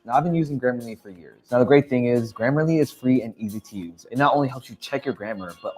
Now, I've been using Grammarly for years. Now, the great thing is Grammarly is free and easy to use. It not only helps you check your grammar, but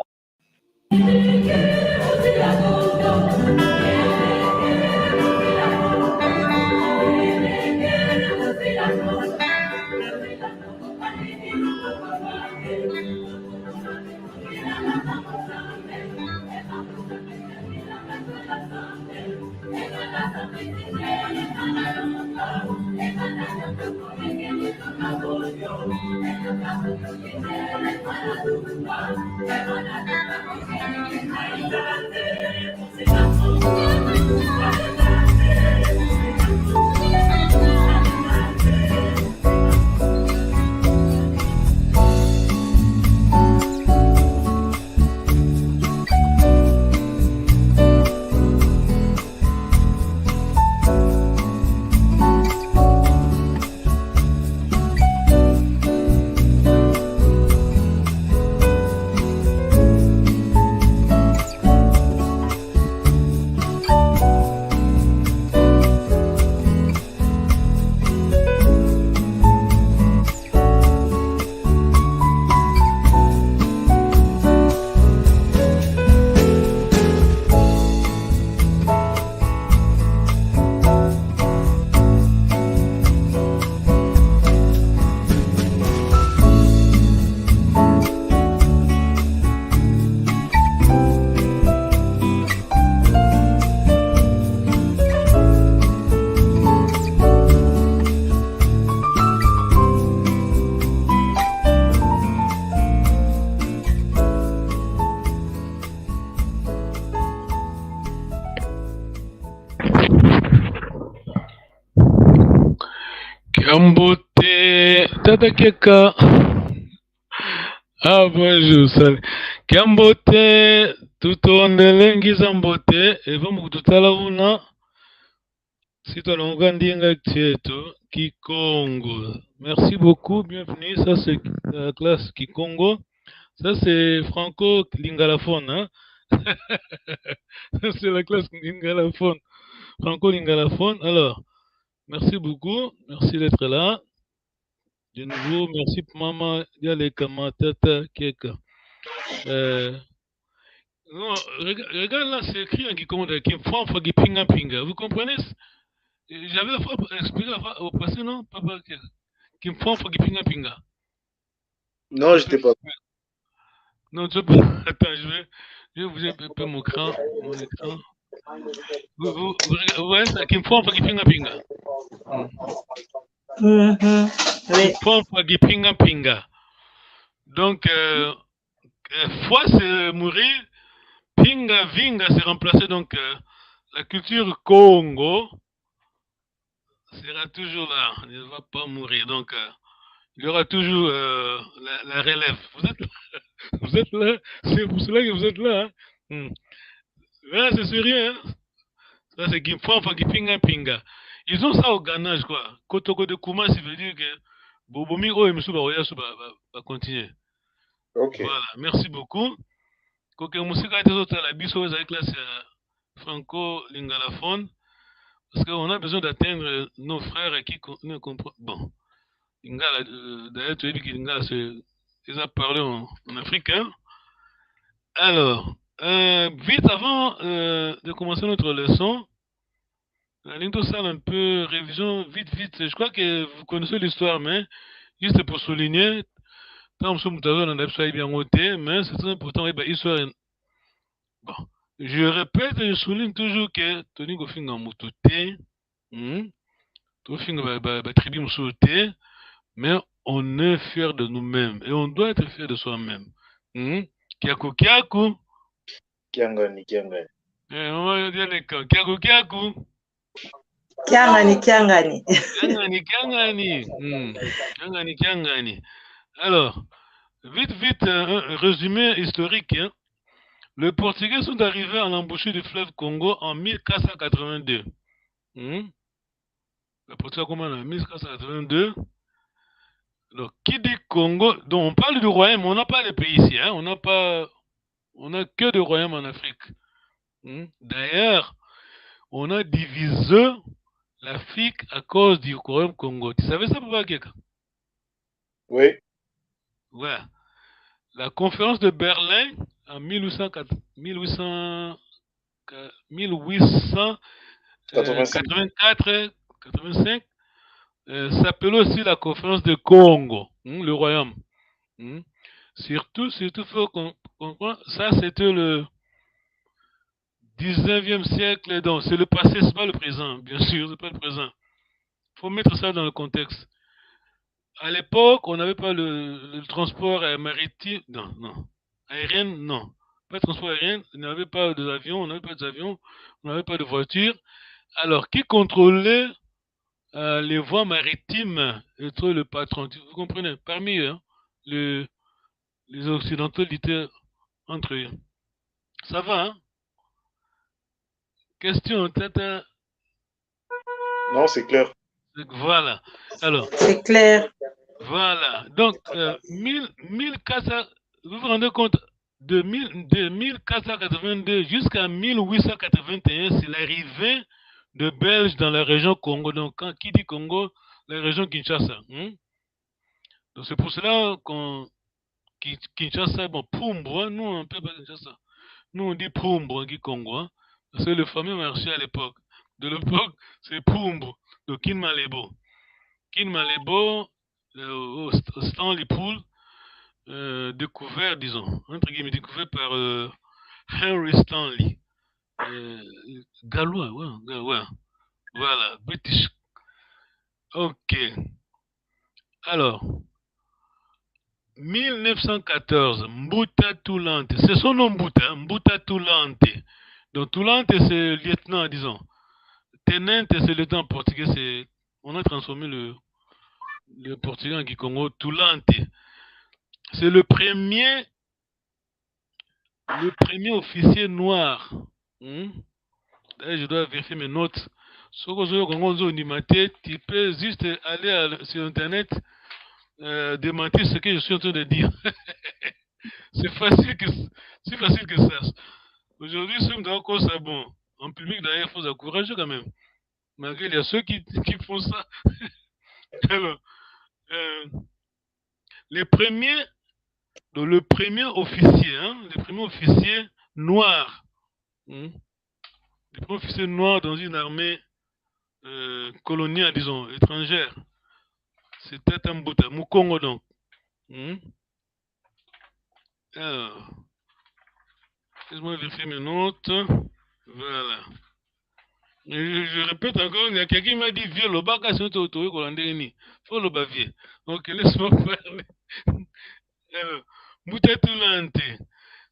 Kiambote tata keka bonjour sale Kiambote tutondelengiza mbote evomu kututala una sitolonga ndinga chetu Kikongo. Merci beaucoup, bienvenue. Ça c'est la classe Kikongo. Ça c'est Franco Lingalaphone, hein? C'est la classe Lingalaphone. Franco Lingalaphone. Alors, Merci beaucoup. Merci d'être là. De nouveau, merci pour maman. Il y a les commentaires. Euh, non, regarde là, c'est écrit en Kikongo qui font pinga pinga. Vous comprenez? J'avais la fois expliqué la fois au passé, non? Papa, qui font pinga pinga. Non, je t'ai pas. Non, tu peux. Attends, je vais bouger un peu mon écran. Vous voyez ça? Qui font pinga pinga. Oui. Qui font pinga pinga. Donc, foi, c'est mourir. Pinga vinga, c'est remplacé. Donc, la culture Congo sera toujours là. Elle ne va pas mourir. Donc, il y aura toujours la relève. Vous êtes là. C'est pour cela que vous êtes là. Hein. Là, c'est sérieux. Hein. Ça, c'est Gimfamfa, Gipinga Pinga. Ils ont ça au Ghana, je crois. Kotoko de Kuma, ça veut dire que Bobomi, oh, va continuer. Ok. Voilà, merci beaucoup. Koke Musika était autres à la biso avec la Franco Lingalaphone. Parce qu'on a besoin d'atteindre nos frères qui ne comprennent. Bon. Lingala, d'ailleurs, tu as dit que Lingala, ils ont parlé en africain. Alors, vite avant de commencer notre leçon, la ligne de salle un peu révision, vite. Je crois que vous connaissez l'histoire, mais juste pour souligner, tant que nous avons bien noté, mais c'est très important, histoire. Bon, je répète et je souligne toujours que Tony Gofinga Moutoté, tribu Moutoté, mais on est fier de nous-mêmes et on doit être fier de soi-même. Kiaku Kiaku. Kiangani. On va dire Kiaku Kiaku. Kiangani. Kiangani. Alors, vite, un résumé historique. Hein. Les Portugais sont arrivés à l'embouchure du fleuve Congo en 1482. Le Portugais commence en 1482. Donc, qui dit Congo? Donc, on parle du royaume, on n'a pas de pays ici. Hein. On n'a que de royaumes en Afrique. D'ailleurs, on a divisé l'Afrique à cause du royaume Congo. Tu savais ça, Papa Keka? Oui. Ouais. La conférence de Berlin en 1884-85 s'appelait aussi la conférence de Congo, le royaume. Surtout, il faut comprendre, ça c'était le 19e siècle, donc c'est le passé, c'est pas le présent, bien sûr, c'est pas le présent. Il faut mettre ça dans le contexte. À l'époque, on n'avait pas le transport maritime, non, aérien, non. Pas de transport aérien, on n'avait pas d'avions, on n'avait pas d'avions, on n'avait pas de voitures. Alors, qui contrôlait les voies maritimes entre le patron? Vous comprenez? Parmi eux, hein, les Occidentaux étaient entre eux. Ça va, hein? Question, tata. Non, c'est clair. Voilà. Alors. C'est clair. Voilà. Donc, 1400, vous vous rendez compte, de 1482 jusqu'à 1881, c'est l'arrivée de Belges dans la région Congo. Donc, qui dit Congo, la région Kinshasa. Donc, c'est pour cela qu'on Kinshasa, bon, Pumbro, nous, on ne peut pas Kinshasa. Nous, on dit Pumbro, qui Congo. Hein. C'est le fameux marché à l'époque. De l'époque, c'est Pumbro, de Kinmalebo. Kinmalebo, au Stanley Pool, découvert, disons, entre guillemets, découvert par Henry Stanley. Gallois, ouais. Voilà, British. Ok. Alors, 1914, Mbuta Toulante. C'est son nom Mbuta, Mbuta Toulante. Donc Toulante, c'est lieutenant, disons. Tenente, c'est le temps portugais. On a transformé le portugais en Kikongo. Toulante. C'est le premier officier noir. D'ailleurs, je dois vérifier mes notes. Tu peux juste aller sur Internet démentir ce que je suis en train de dire. C'est facile que ça. Aujourd'hui, si on doit ça, bon, en public, d'ailleurs, il faut s'encourager quand même. Malgré il y a ceux qui font ça. Alors, les premiers, donc le premier officier, les premiers officiers noirs, les premiers officiers noirs dans une armée coloniale, disons, étrangère, c'était un Bouddha, Mukongo donc. Alors, laisse-moi vérifier mes notes. Voilà. Je répète encore, il y a quelqu'un qui m'a dit vieux, le bac à son auto, il faut le bavier. Ok, laisse-moi parler. Alors, Moutetulante.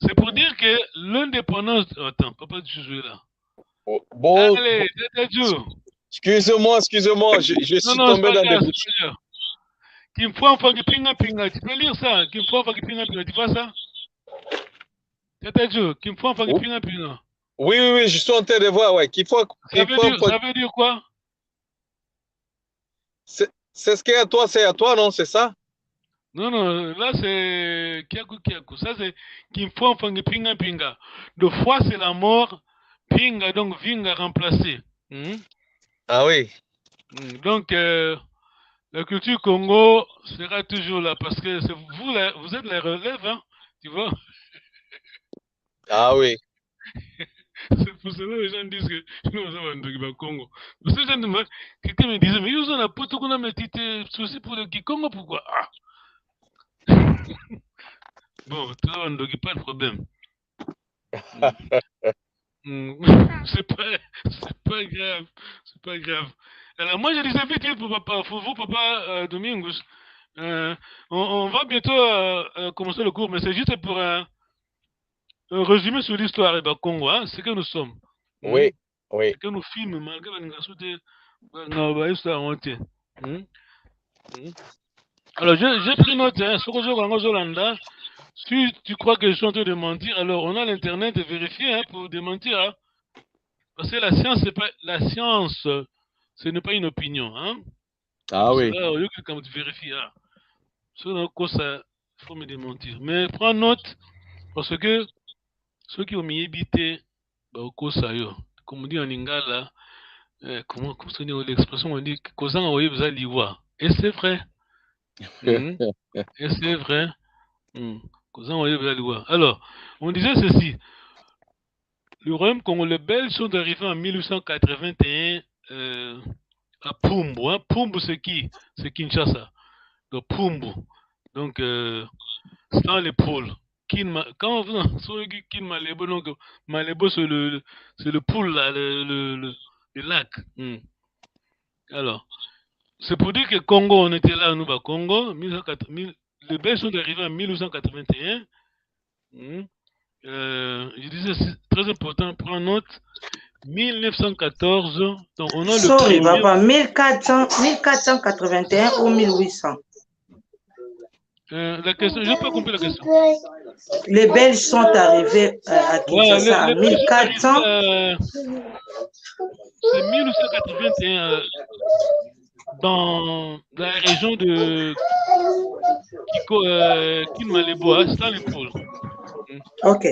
C'est pour dire que l'indépendance. Attends, papa, tu joues là. Bon, Allez, Tatatou. excusez-moi, je Non, suis non, c'est tombé pas dans grave, des c'est pas grave. Qui me faut un fang pinga pinga. Tu peux lire ça? Qui me faut un fang pinga pinga. Tu vois ça? Tatatou, qui me faut un fang pinga pinga. Oui, je suis en train de voir, ouais. Ça veut dire quoi? C'est ce qui est à toi, non, c'est ça? Non, là c'est Kiaku. Ça c'est qui me faut un fang pinga pinga. De fois c'est la mort, pinga donc vinga remplacé. Ah oui. Donc la culture Congo sera toujours là parce que vous êtes la relève, tu vois. Ah oui. C'est pour cela que les gens disent que nous sommes en Congo. Parce que quelqu'un me disait, mais ils ont la pote qu'on a mis souci pour le Congo, pourquoi? Bon, toi, on ne pas de problème. C'est pas grave. C'est pas grave. Alors, moi, je disais vite pour vous, papa Domingos. On va bientôt commencer le cours, mais c'est juste pour un résumé sur l'histoire du Congo, c'est que nous sommes. Oui. C'est que nous filmons malgré la négation de l'histoire. Alors, j'ai pris note, si tu crois que je suis en train de mentir, alors on a l'internet de vérifier pour démentir. Parce que la science, ce n'est pas une opinion. Ah oui. Là, au lieu que quand tu vérifies, ça, il faut me démentir. Mais prends note, parce que ceux qui ont mis évité, comme on dit en lingala, comment on dit l'expression, on dit que ça envoyé vous allez voir. Et c'est vrai. Et c'est vrai. Alors, on disait ceci. Le royaume congolais, les Belges sont arrivés en 1881 à Pumbu. Pumbu, c'est qui? C'est Kinshasa. Donc, Pumbu. Donc, c'est dans les pôles. Quand vous entendez Kin Malebo, donc Malebo, c'est le pôle, là, le lac. Alors, c'est pour dire que Congo, on était là, nous, à Congo. Les Belges sont arrivés en 1881. Je disais, c'est très important, prends note. 1914, donc on a le Sorry, papa, 1481 ou 1800? La question, je n'ai pas compris la question. Les Belges sont arrivés à Kinshasa en 1400. C'est 1881 dans la région de Kinmalebo, c'est dans les pôles. Ok.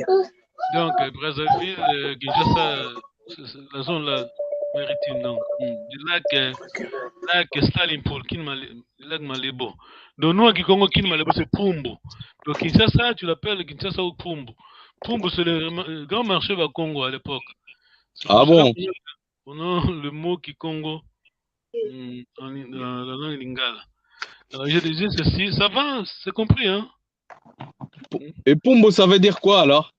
Donc, Brazzaville, Kinshasa, c'est la zone là, maritime, donc, du lac Stalinpol, le lac Malebo. Donc, nous, à Kikongo, Kinmalebo, c'est Pumbu. Donc, Kinshasa, tu l'appelles Kinshasa ou Pumbu. Pumbu, c'est le grand marché au Congo à l'époque. Ah bon? On a le mot Kikongo dans la langue lingala. Alors, je disais ceci, ça va, c'est compris, Et Pumbu, ça veut dire quoi alors?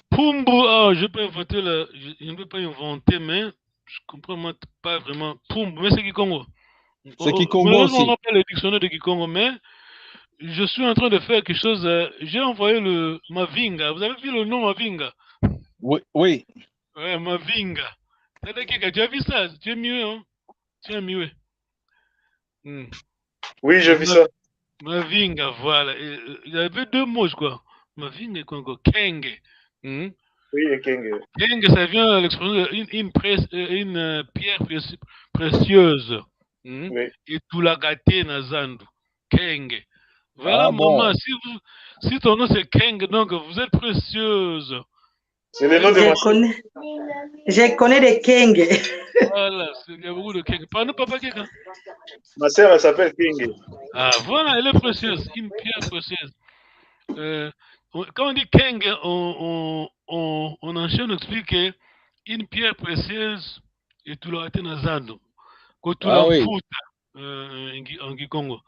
Pumbu, je peux inventer je ne peux pas inventer, mais je comprends moi pas vraiment. Pumbu, mais c'est Kikongo. C'est Kikongo aussi. On appelle le dictionnaire de Kikongo, mais je suis en train de faire quelque chose. J'ai envoyé le Mavinga. Vous avez vu le nom Mavinga? Oui. Ouais, Mavinga. Tu as vu ça? Tu es mieux, Tu es mieux. Oui, j'ai vu ça. Mavinga, voilà. Il y avait deux mots, je crois. Mavinga et Congo. Kenge. Oui, et Kenge. Kenge, ça vient de l'expression une pierre précieuse. Oui. Et tout la gâté Nazandu. Kenge. Voilà, Ah, maman, bon. si ton nom c'est Kenge, donc vous êtes précieuse. C'est le nom de ma soeur. Je connais des Kenge. Voilà, il y a beaucoup de Kenge. Pardon, papa Kenge. Ma sœur, elle s'appelle King. Ah, voilà, elle est précieuse, une pierre précieuse. Quand on dit Kenge, on enchaîne, on explique une pierre précieuse et tout le été nazando. Quand tout Ah oui. en Kikongo.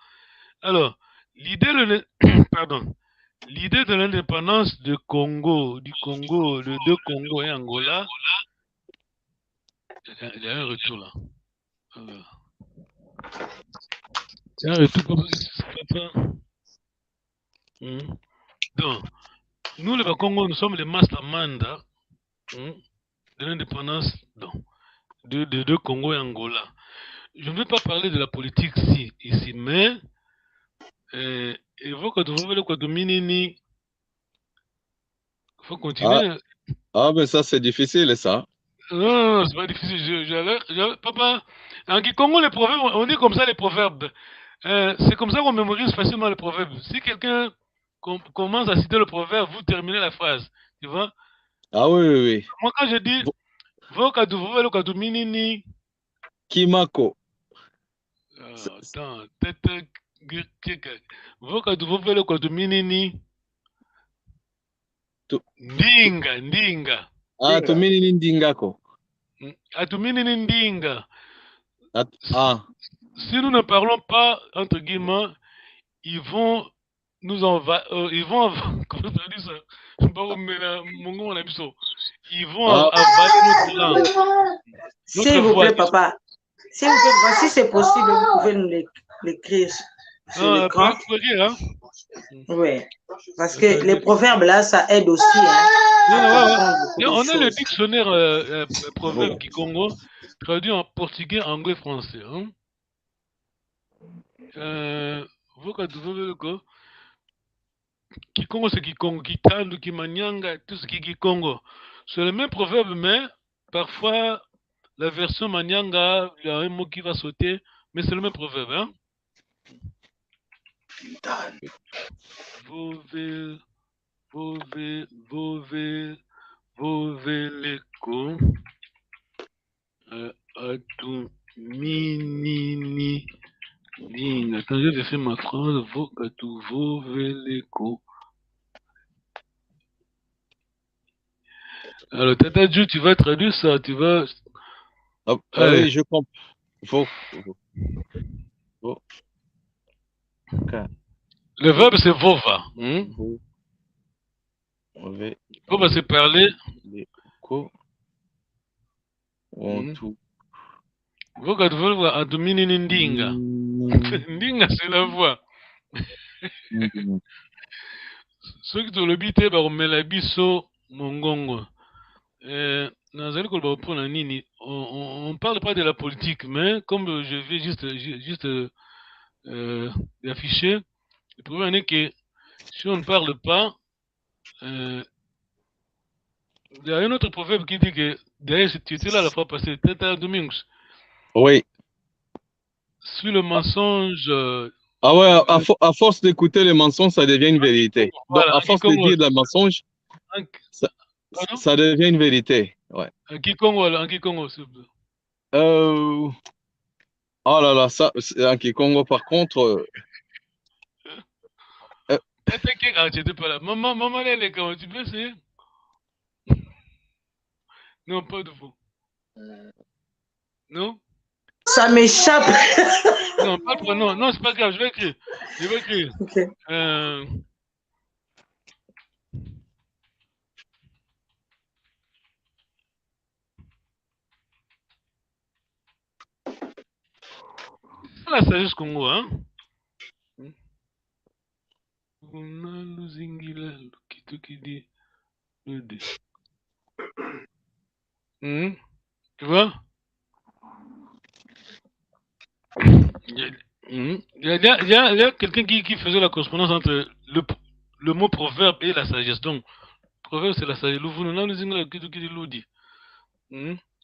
Alors, l'idée de pardon, l'idée de l'indépendance du Congo, de deux Congo et Angola, il y a un retour là. Il y a un retour comme ça. Donc, nous, les Congo, nous sommes les masterminds de l'indépendance de deux Congo et Angola. Je ne vais pas parler de la politique ici, mais il faut que il faut continuer. Ah, mais ça, c'est difficile, ça. Non, c'est pas difficile. Papa, en Congo, les proverbes, on dit comme ça les proverbes. C'est comme ça qu'on mémorise facilement les proverbes. Si quelqu'un commence à citer le proverbe, vous terminez la phrase. Tu vois? Ah oui, oui, oui. Moi, quand je dis Minini. Kimako. Attends, Minini. Ndinga. Ah, Tuminini Ndingako. Atuminini Ndinga. Ah. Si nous ne parlons pas, entre guillemets, ils vont nous envahir. Ils vont comment ça dit ça? Ils vont envahir notre langue. S'il vous plaît, papa. S'il vous plaît, si c'est possible, vous pouvez nous l'écrire sur l'écran. Oui, parce que les proverbes là, ça aide aussi. On a le dictionnaire proverbe Kikongo traduit en portugais, anglais, français. Kikongo, c'est Kikongo, Kitando, Kimanyanga, tout ce qui est Kikongo. C'est le même proverbe, mais parfois la version Manyanga, il y a un mot qui va sauter, mais c'est le même proverbe. Voveleko atu minini ding. Attends, je vais faire ma phrase. Voveleko. Alors, Tata Dieu, tu vas traduire ça, tu vas. Oui, je comprends. Le verbe, c'est vova. Vova, c'est parler. Voka atumini ndinga. Ndinga, c'est la voix. Ceux qui te le bité, on met la biso mongongo. On parle pas de la politique, mais comme je vais juste d'afficher, le problème est que si on ne parle pas, il y a un autre proverbe qui dit que, d'ailleurs, tu étais là la fois passée, Tata Domingos. Oui. Sur le mensonge. Ah ouais, à force d'écouter les mensonges, ça devient une vérité. Voilà, donc, à force de dire des mensonges, ça devient une vérité. Ouais. En Kikongo, s'il vous plaît. Oh là là, ça, en Kikongo, par contre. Tu n'étais pas là. Maman, elle est comment? Tu peux essayer? Non, pas de faux. Non? Ça m'échappe. Non, pas de non, c'est pas grave, je vais écrire. Okay. C'est la sagesse Congo, hein? On a le zingila, qui dit le dé. Tu vois? Il y a quelqu'un qui faisait la correspondance entre le mot proverbe et la sagesse. Donc, proverbe, c'est la sagesse.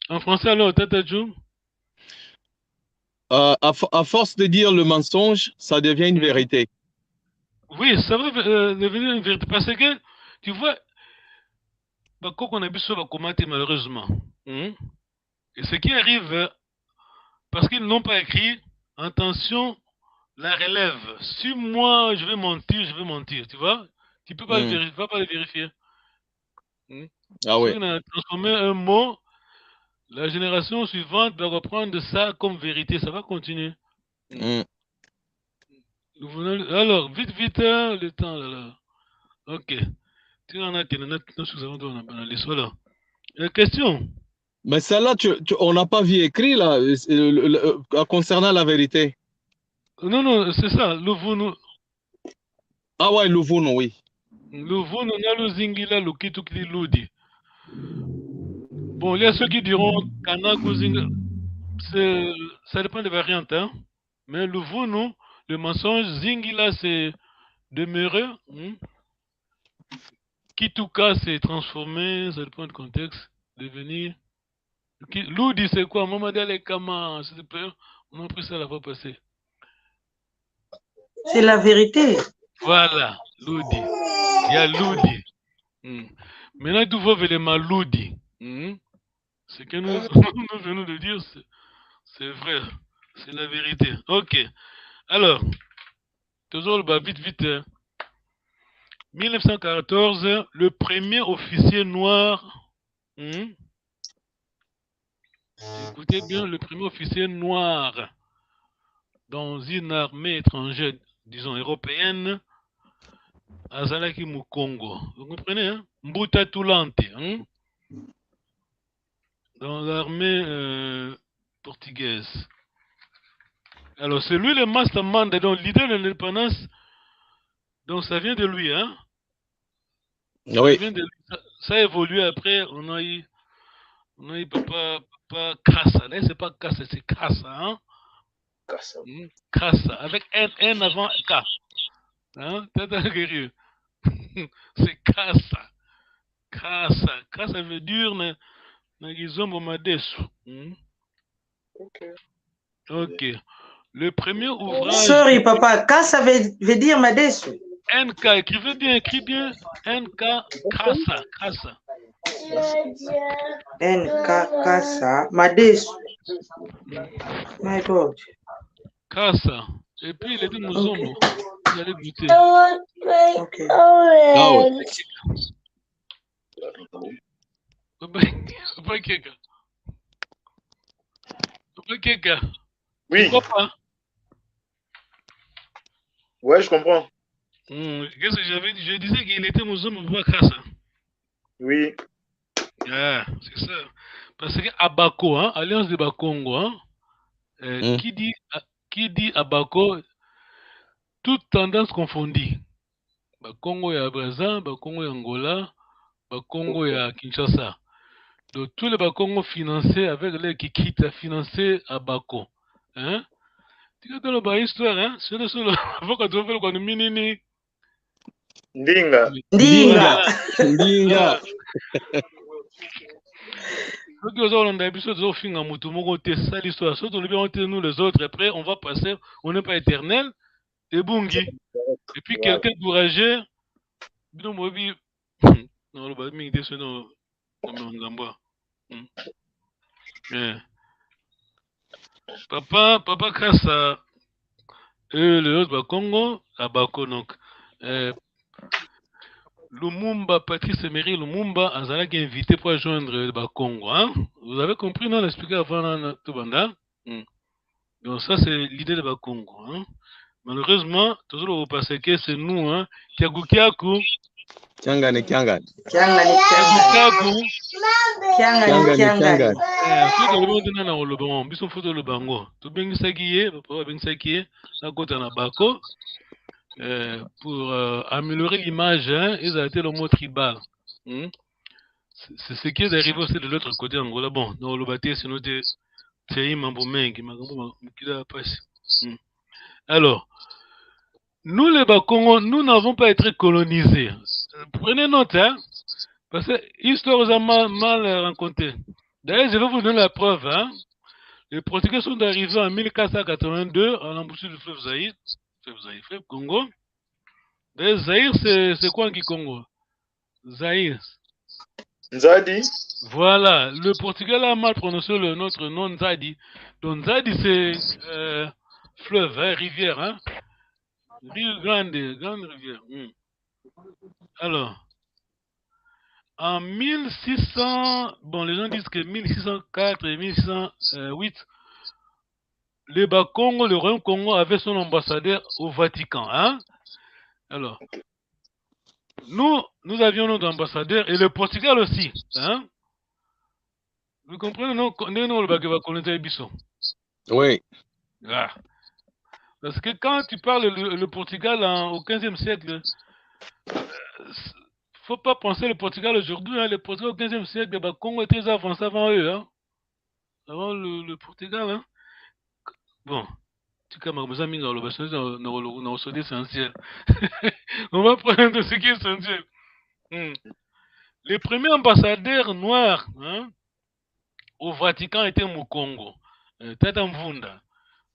En français, alors, Tata Joe? À force de dire le mensonge, ça devient une vérité. Oui, ça va devenir une vérité. Parce que, tu vois, qu'on a vu sur la commande, malheureusement. Et ce qui arrive, parce qu'ils n'ont pas écrit, attention, la relève. Si moi, je vais mentir, tu vois? Tu ne peux pas le vérifier. Ah oui. Si on a transformé un mot, la génération suivante va reprendre ça comme vérité. Ça va continuer. Alors, vite, le temps. Là. Ok. Tu en as question. Mais celle-là, on n'a pas vu écrit là, concernant la vérité. Non, c'est ça. L'uvunu. Ah ouais, l'uvunu, oui. L'uvunu, on a le zingila, le kitukli ludi. Bon, il y a ceux qui diront Kanako zingila. Ça dépend des variantes, hein. Mais l'uvunu, le mensonge, zingila, c'est demeurer. Kituka, c'est transformer, ça dépend du contexte, devenir. Ludi, c'est quoi? Mamadale Kama, s'il te plaît. On a pris ça la fois passée. C'est la vérité. Voilà, Ludi. Il y a Ludi. Maintenant, tout va élément Ludi. Ce que nous venons de dire, c'est vrai. C'est la vérité. Ok. Alors, toujours le bas, vite. 1914, le premier officier noir. Écoutez bien, le premier officier noir dans une armée étrangère, disons européenne, Azalaki Mukongo. Vous comprenez, hein? Mbuta Tulante, hein? Dans l'armée portugaise. Alors, c'est lui le mastermind, donc l'idée de l'indépendance, donc ça vient de lui, hein? Oui. Ça a évolué après, on a eu Papa Kassa. Là, c'est pas Kassa, c'est Kassa, hein? Kassa. Kassa, avec N avant K. Hein? C'est Kassa. Kassa veut dire Nagizombo Madesu. Ok. Le premier ouvrage. Sorry, papa. Kassa veut dire Madesu. NK, écris bien. NK, Kassa. NK, Kassa, Madesu. My God. Kassa. Et puis il est dit Muzombo. Vous allez goûter. Ok. Keka. Oui. Ouais, je comprends. Qu'est-ce que j'avais dit? Je disais qu'il était Muzombo pour Kassa. Oui. Ah, c'est ça. Parce que Abako, hein, Alliance de Bakongo, hein, qui dit Abako, toute tendance confondue. Bakongo ya Brazza, Bakongo ya Angola, Bakongo ya Kinshasa. Donc tous les Bakongo financés avec les qui quittent à financer Abako. Hein? Tu as dans la histoire, hein? C'est le seul. Faut que tu fasses le minini. Ndinga. Nous les autres, après on va passer, on n'est pas éternel, et bungi. Et puis quelqu'un courageux, Papa Kassa, le autre Congo, à Bako, donc. Lumumba, Patrice Emery Lumumba, Azalak est invité pour rejoindre le Congo. Hein? Vous avez compris, non? L'expliqué avant Tobanda. Donc, ça, c'est l'idée de Congo. Hein? Malheureusement, toujours au passé que c'est nous, hein? Kiagu. Kiangani. Pour améliorer l'image, hein, ils ont été le mot tribal. C'est ce qui est arrivé aussi de l'autre côté Angola. Bon, dans le bâtiment, sinon c'est alors, nous les Bakongo, nous n'avons pas été colonisés. Prenez note, hein, parce que l'histoire vous a mal raconté. D'ailleurs, je vais vous donner la preuve. Hein. Les Portugais sont arrivés en 1482 à l'embouchure du fleuve Zaïre. Fleuve Congo. D'ailleurs, Zaïre, c'est quoi en Congo? Zaïre. Nzadi. Voilà, le Portugal a mal prononcé notre nom Nzadi. Donc Nzadi, c'est fleuve, hein, rivière, hein? Rio Grande, grande rivière. Alors, en 1600, bon, les gens disent que 1604 et 1608, le Bas-Congo, le Royaume Congo avait son ambassadeur au Vatican, hein? Alors, nous avions notre ambassadeur et le Portugal aussi, hein? Vous comprenez, non, le Bas-Congo, Bisson. Oui. Ah. Parce que quand tu parles le Portugal au 15e siècle, faut pas penser le Portugal aujourd'hui, hein, le Portugal au 15e siècle, le Congo est très avancé avant eux, hein, avant le Portugal. Hein. Bon, tu cas, on va prendre ce qui est essentiel. Les premiers ambassadeurs noirs, hein, au Vatican étaient au Congo, Tata Mvunda,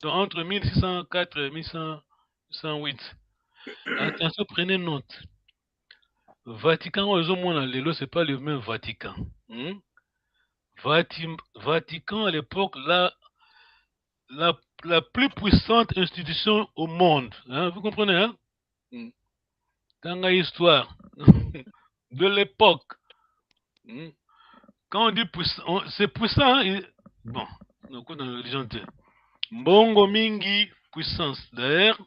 donc entre 1604 et 1608. Attention, prenez note. Vatican, c'est pas le même Vatican. Vatican, à l'époque, la plus puissante institution au monde. Hein, vous comprenez, hein? Dans l'histoire de l'époque. Quand on dit puissant, c'est puissant. Hein? Bon, dans la religion, Mbongo Mingi, puissance. D'ailleurs,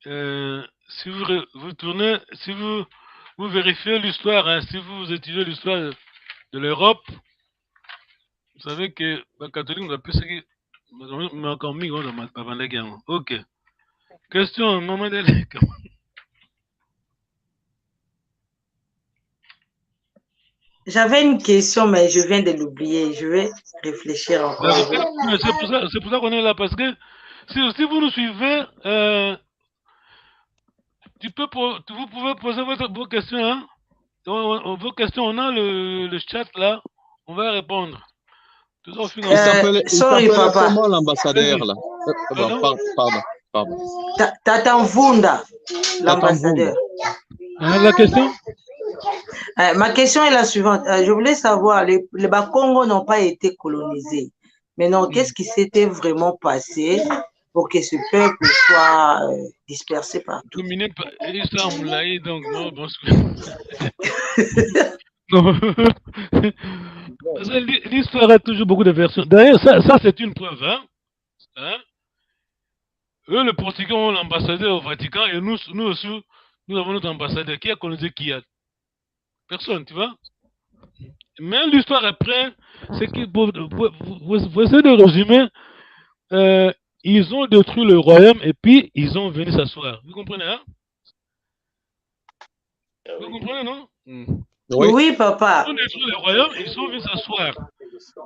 si vous tournez, si vous vérifiez l'histoire, hein, si vous étudiez l'histoire de l'Europe, vous savez que les catholiques nous appellent ce qui mais encore mieux avant la guerre. Ok. Question, maman Dele. J'avais une question, mais je viens de l'oublier. Je vais réfléchir encore. C'est pour ça qu'on est là, parce que si vous nous suivez, vous pouvez poser vos questions. Hein? Vos questions, on a le chat là, on va répondre. Il s'appelle comment l'ambassadeur là? Pardon. Tata Mvunda, l'ambassadeur. La question? Ma question est la suivante. Je voulais savoir, les Bas-Congo n'ont pas été colonisés. Maintenant, qu'est-ce qui s'était vraiment passé pour que ce peuple soit dispersé partout? Dominé par Issa Moulaye, donc non, bon. L'histoire a toujours beaucoup de versions. D'ailleurs, ça c'est une preuve. Hein? Eux, le Portugais ont l'ambassadeur au Vatican et nous aussi, nous avons notre ambassadeur. Qui a colonisé qui a? Personne, tu vois? Mais l'histoire après, c'est que vous essayez de résumer, ils ont détruit le royaume et puis ils ont venu s'asseoir. Vous comprenez, hein? Vous comprenez, non? Oui, papa. Ils ont détruit le royaume et ils sont venus s'asseoir.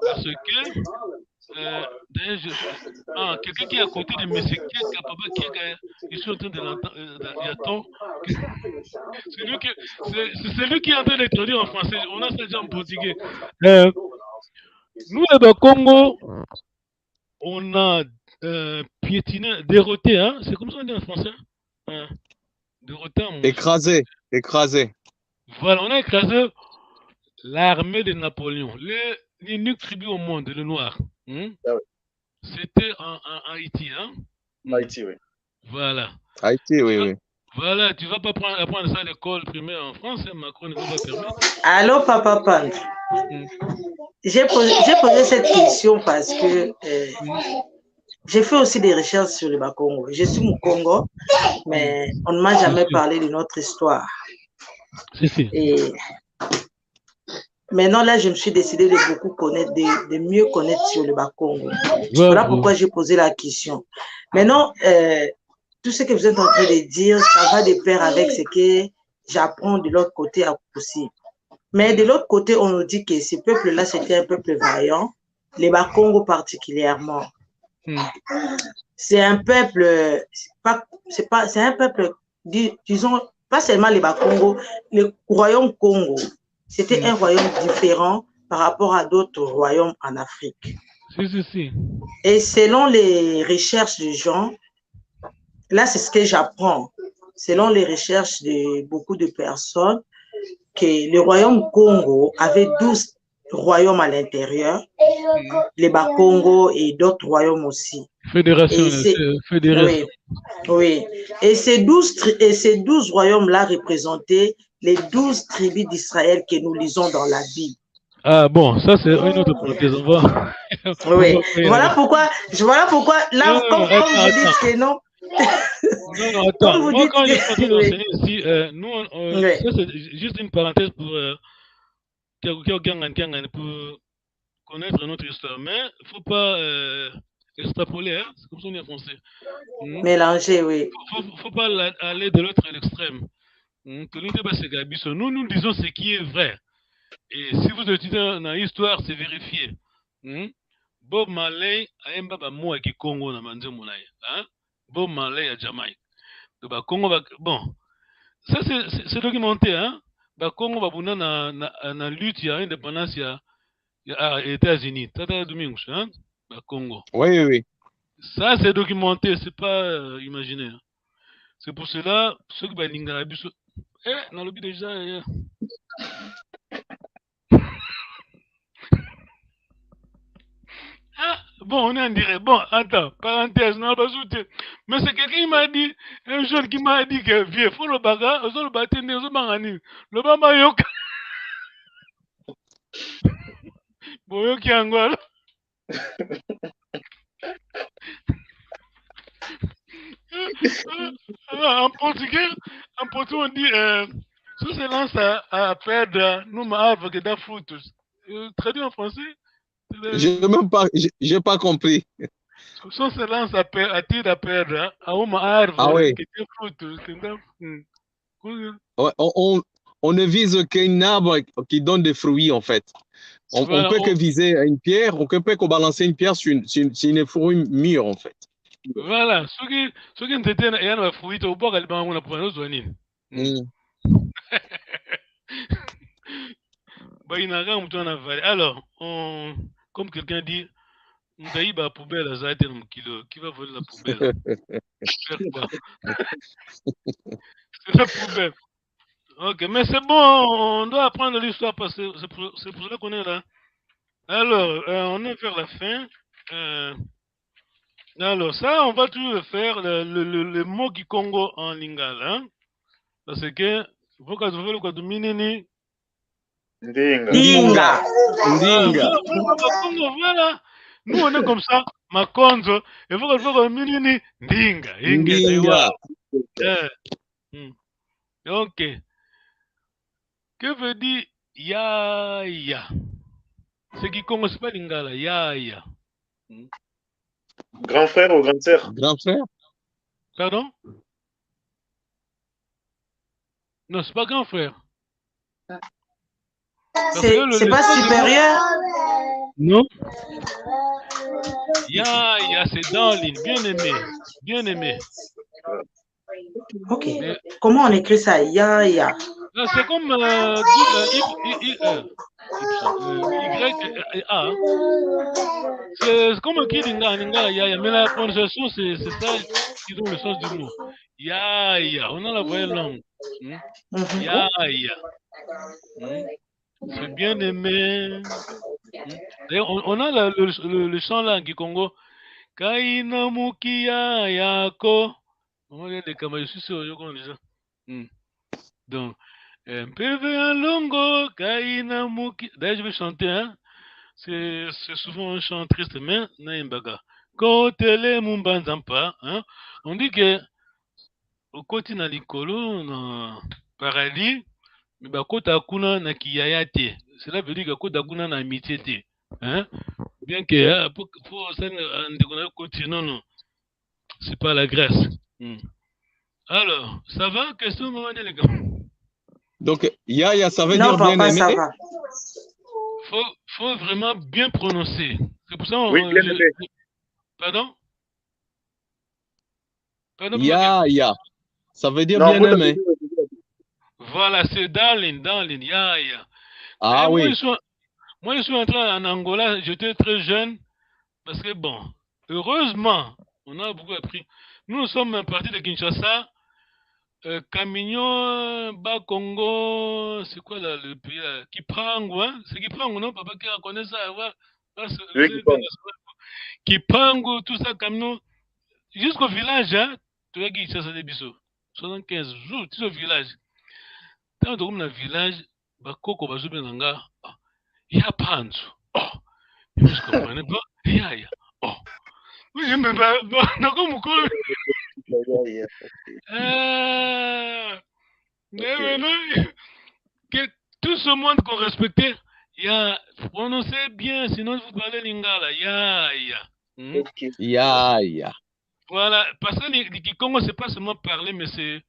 Parce que, quelqu'un qui est à côté de M. je suis en train de l'entendre. C'est lui qui est en train de traduire en français. On a ça déjà en portugais. Nous, au Congo, on a piétiné, déroté, hein? C'est comme ça on dit en français? Déroté en Écrasé. Voilà, on a écrasé l'armée de Napoléon. L'unique tribu au monde, le noir. C'était en Haïti, hein? Haïti, oui. Voilà. Haïti, oui. Voilà, tu ne vas pas apprendre ça à l'école primaire en France, hein? Macron ne va pas permettre. Allô, papa Pan. J'ai posé cette question parce que j'ai fait aussi des recherches sur le Bas-Congo. Je suis au Congo, mais on ne m'a jamais parlé de notre histoire. Et maintenant, là, je me suis décidé de beaucoup connaître, de mieux connaître sur le Bas-Congo. Voilà pourquoi j'ai posé la question. Maintenant, tout ce que vous êtes en train de dire, ça va de pair avec ce que j'apprends de l'autre côté aussi. Mais de l'autre côté, on nous dit que ce peuple-là, c'était un peuple vaillant, les Bas-Congo particulièrement. C'est un peuple, c'est un peuple, disons, pas seulement les Bas-Congo, le royaume Congo. C'était un royaume différent par rapport à d'autres royaumes en Afrique. Et selon les recherches de gens, là c'est ce que j'apprends, selon les recherches de beaucoup de personnes, que le royaume Congo avait 12 royaumes à l'intérieur, les Bas-Congo et d'autres royaumes aussi. Fédération. Oui, oui. Et ces 12 royaumes-là représentaient les 12 tribus d'Israël que nous lisons dans la Bible. Ah bon, ça c'est une autre parenthèse. Oui. Voilà pourquoi, là, comme vous dites que non. Non, attends. Moi, quand je suis en train d'enseigner ici, ça c'est juste une parenthèse pour connaître notre histoire. Mais il ne faut pas extrapoler, hein? C'est comme ça on est en français. Mélanger, oui. Il ne faut pas aller de l'autre extrême. Nous disons ce qui est vrai. Et si vous étudiez dans l'histoire, c'est vérifié. Bob Marley a un baba moi qui Congo na manzo monaï. Bob Marley à Jamaïque. Donc Congo bon, ça c'est documenté, hein. Congo va buna na lutte ya indépendance ya États-Unis. Tata Domingue, hein. Congo. Oui. Ça c'est documenté, c'est pas imaginé. C'est pour cela ceux qui balinga biso dans le but déjà. Ah, bon, on est en direct. Bon, attends, parenthèse, non, pas soutenir. Mais c'est quelqu'un qui m'a dit, un jeune qui m'a dit que vieux, faut le baga, on le battre, on le bangani. Le bamba yok. Bon, yok yangwal. En portugais, on dit, sous se lance à perdre, nous m'avons que des fruits. Traduit en français? J'ai pas compris. Son se lance à perdre, à une arbre. Ah oui. On ne vise qu'un arbre qui donne des fruits, en fait. On peut que viser une pierre, on peut que balancer une pierre sur une fruit mûre, en fait. Voilà. Ce qui était un fruit, au bord, elle va en prendre une. Alors, comme quelqu'un dit, Ndaïba poubelle à Zaïten qui va voler la poubelle. C'est la poubelle. Ok, mais c'est bon, on doit apprendre l'histoire parce que c'est pour cela qu'on est là. Alors, on est vers la fin. Alors, ça, on va toujours faire le mot qui Congo en lingala. Hein? Parce que, vous quand vous voulez quoi de minini. Ndinga. Voilà. Nous, on est comme ça, Makonzo, et vous que minini, Ndinga. Ok. Que veut dire Yaya? Ce qui commence pas lingala, Yaya. Grand frère ou grande sœur? Grand frère? Pardon? Non, c'est pas grand frère. C'est pas supérieur? Non. Yaya, c'est Darling, bien aimé. Ok. Comment on écrit ça? Yaya. C'est comme Y-A. C'est comme un kid Yaya, mais la prononciation, c'est ça qui donne le sens du mot. Yaya, on a la voyelle longue. Yaya. C'est bien aimé. D'ailleurs, on a le chant là qui Congo. Kaina mukia yako. Je suis sûr, je connais ça. Donc, PV en longo, kaina muki. D'ailleurs, je vais chanter, hein. C'est souvent un chant triste, mais naimbaga. Kotele mumbanzampa, hein. On dit que au côté na likolo, na paradis, mais bah kota kuna na kiyayate. Cela veut dire que kota kuna na amitié. Hein? Bien que pour ça, non, c'est pas la Grèce. Alors, ça va? Question, maman, les gars? Donc, Yaya, ça veut dire bien aimé? Ça va. Faut vraiment bien prononcer. C'est pour ça oui, bien aimé. Pardon? Yaya, ça veut dire bien aimé. Voilà, c'est darling, Yaya. Ah oui. Moi, je suis entré en Angola, j'étais très jeune, parce que bon, heureusement, on a beaucoup appris. Nous sommes partis de Kinshasa, Camion, bas Congo, c'est quoi là, le pays là? Kipangu, hein? C'est Kipangu, non? Papa qui connaît ça, Kipangu, tout ça, camion. Jusqu'au village, hein? Tu vois qui ça, c'est des bisous. 75 jours, tu sais, au village. Quand tu es dans le village, Bakoko, Bazoubi Nanga, il y a Panzu. Oh, je ne comprenais pas. Il y a. Oh, oui, je me bats. Mais maintenant, que tout ce monde qu'on respectait, il y a prononcé bien, sinon vous parlez lingala. Ya. Voilà, parce que les Kikongo, c'est pas seulement parler, mais c'est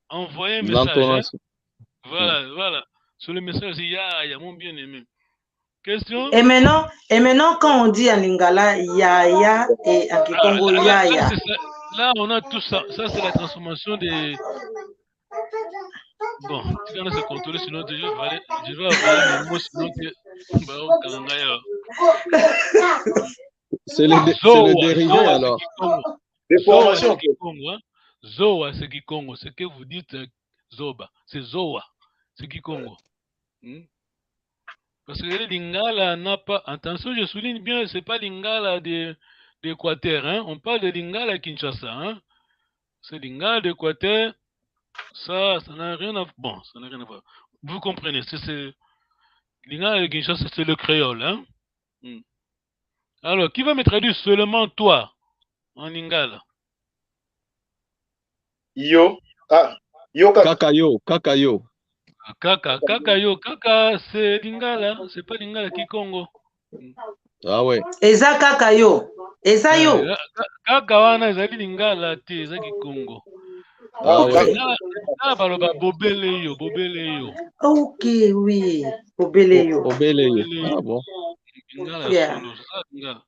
envoyer un message. Hein? Voilà. Sur le message, il y a mon bien-aimé. Question? Et maintenant, quand on dit en lingala, ya et en Kikongo, ya. Là, on a tout ça. Ça, c'est la transformation des. Bon, tu vas se contrôler, sinon je vais avaler mes mots, sinon tu c'est le dérivé alors. Des formations. Zoa, c'est Kikongo. Ce que vous dites, Zoba, c'est Zoa, c'est Kikongo. Parce que les Lingala n'a pas. Attention, je souligne bien, c'est pas Lingala d'Équateur. Hein? On parle de Lingala Kinshasa. Hein? C'est Lingala d'Équateur. Ça n'a rien à voir. Bon, ça n'a rien à voir. Vous comprenez, c'est Lingala Kinshasa, c'est le créole. Hein? Alors, qui va me traduire seulement toi en Lingala? Yo. Kakayo. Kaka, c'est Lingala, c'est pas Lingala Kikongo. Ah ouais. Eza Kakayo. Eza yo. Kaka wana ezali Lingala te, eza Kikongo. Ah ouais. Bobele yo. Ok, oui. Bobele yo. Ah bon. Lingala.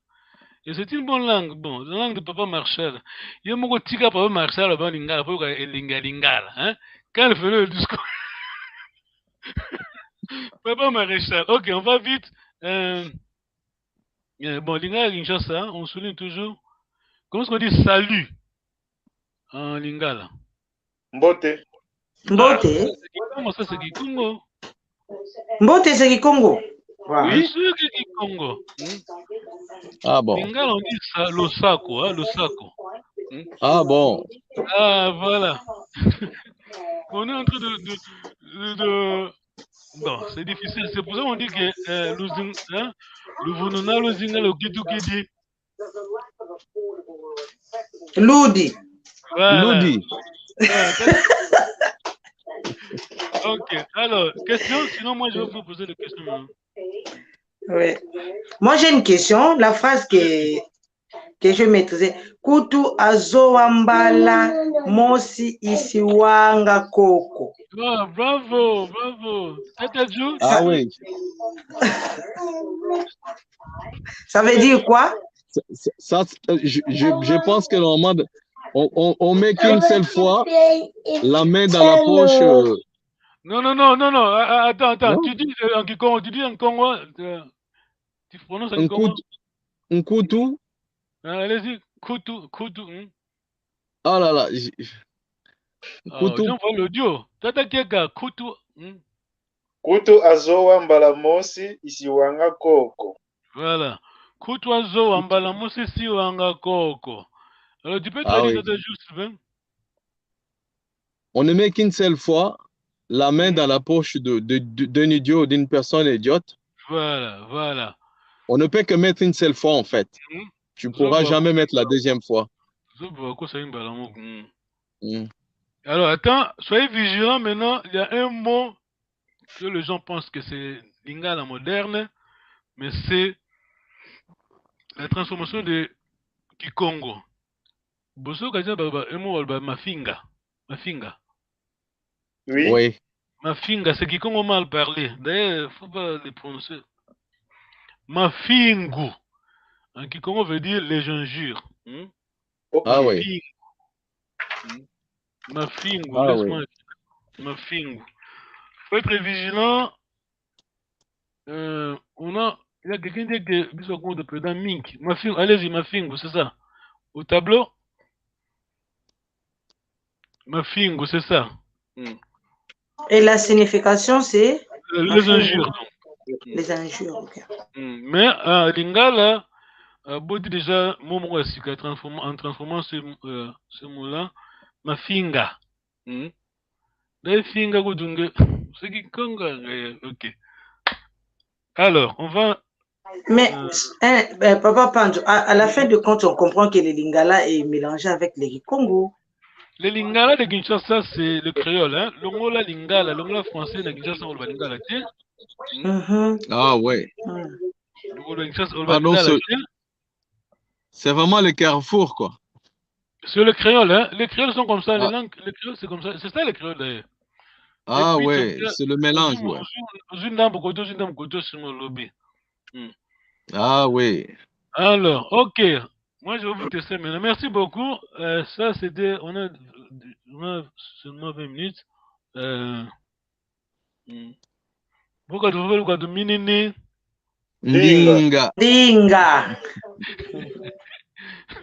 Et c'est une bonne langue. Bon, la langue de Papa Marshall. Il y a beaucoup de tika Papa Marshall avant Lingala, pourquoi Lingala, hein? Quand il fait le discours. Papa Maréchal. Ok, on va vite. Bon, Lingala Kinshasa, on souligne toujours. Comment est-ce qu'on dit salut en Lingala? Mbote. Ça, c'est Kikongo. Mbote, c'est Kikongo. Oui, c'est Kikongo. Ah bon. Lingala, on dit Losako, hein, Losako. Ah bon. Ah, voilà. On est en train de... Bon, c'est difficile. C'est pour ça qu'on dit que le Vununa, le Zinga, le Kidukidi. Ludi. Voilà. Ludi. Ok, alors, question, sinon moi je vais vous poser des questions. Oui. Moi j'ai une question, la phrase que je maîtrisais. Kutu azowambala mosi isiwanga koko. Oh, bravo. Ah oui. Ça veut dire quoi? Ça, je pense que normalement, on met qu'une seule fois la main dans la poche. Non. Attends. Non? Tu dis en Kikongo, tu prononces en Kikongo? Un couteau. Allez-y, couteau. Oh là là. Couteau. J'envoie l'audio. Tata Kieka, couteau. Kutu azowa mbalamosi isiwanga koko. Voilà. Couteau azowa mbalamosi isiwanga koko. Alors tu peux traduire ça juste, hein? On ne met qu'une seule fois la main dans la poche d'un idiot ou d'une personne idiote. Voilà. On ne peut que mettre une seule fois, en fait. Tu ne pourras jamais mettre la deuxième fois. Alors, attends, soyez vigilants maintenant. Il y a un mot que les gens pensent que c'est Lingala moderne, mais c'est la transformation de Kikongo. Bosso Kaja un mot mafinga. Oui. Mafinga, c'est Kikongo mal parlé. D'ailleurs, il ne faut pas les prononcer. Mafingu. En Kikongo veut dire les injures. Ah oui. Mafingu, ah, laisse-moi. Oui. Mafingu. Il faut être vigilant. Il y a quelqu'un qui dit que Bissau compte de président Mink. Mafingu, allez-y, Mafingu, c'est ça. Au tableau. Mafingo, c'est ça. Et la signification, c'est les injures. Les injures, ok. Mais Lingala, Bodi déjà, Momo Asika, en transformant ce mot-là, Mafinga. Les finga Godunge, c'est qui Konga, ok. Alors, on va. Mais, Papa Panjo, à la fin de compte, on comprend que le Lingala est mélangé avec les Congo. Le Lingala de Kinshasa, c'est le créole. Hein? L'ongola Lingala, l'ongola français de Kinshasa, on va Lingala. Ah ouais. Pardon, c'est vraiment le carrefour, quoi. C'est le créole, hein? Les créoles sont comme ça, les langues, les créoles, c'est comme ça. C'est ça, les créoles, d'ailleurs. Ah ouais, c'est le mélange, ouais. Ah oui. Alors, ok. Moi, je vais vous tester maintenant. Merci beaucoup. Ça, c'était. On a seulement 20 minutes. Pourquoi tu veux le minini? Dinga. Dinga.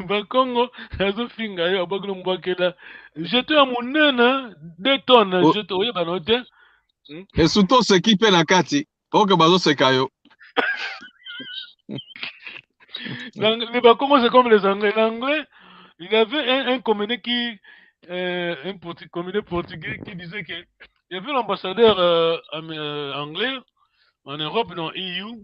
Bakongo, azofinga yo abakilo mbakela. J'étais à mon nana, 2 tonnes. J'étais au Yabanote. Et surtout ce qui fait la kati. Ok, bazo se kayo. Les Bakongo, c'est comme les Anglais. L'Anglais, il y avait un communiqué un communiqué portugais qui disait que il y avait l'ambassadeur anglais en Europe, dans EU,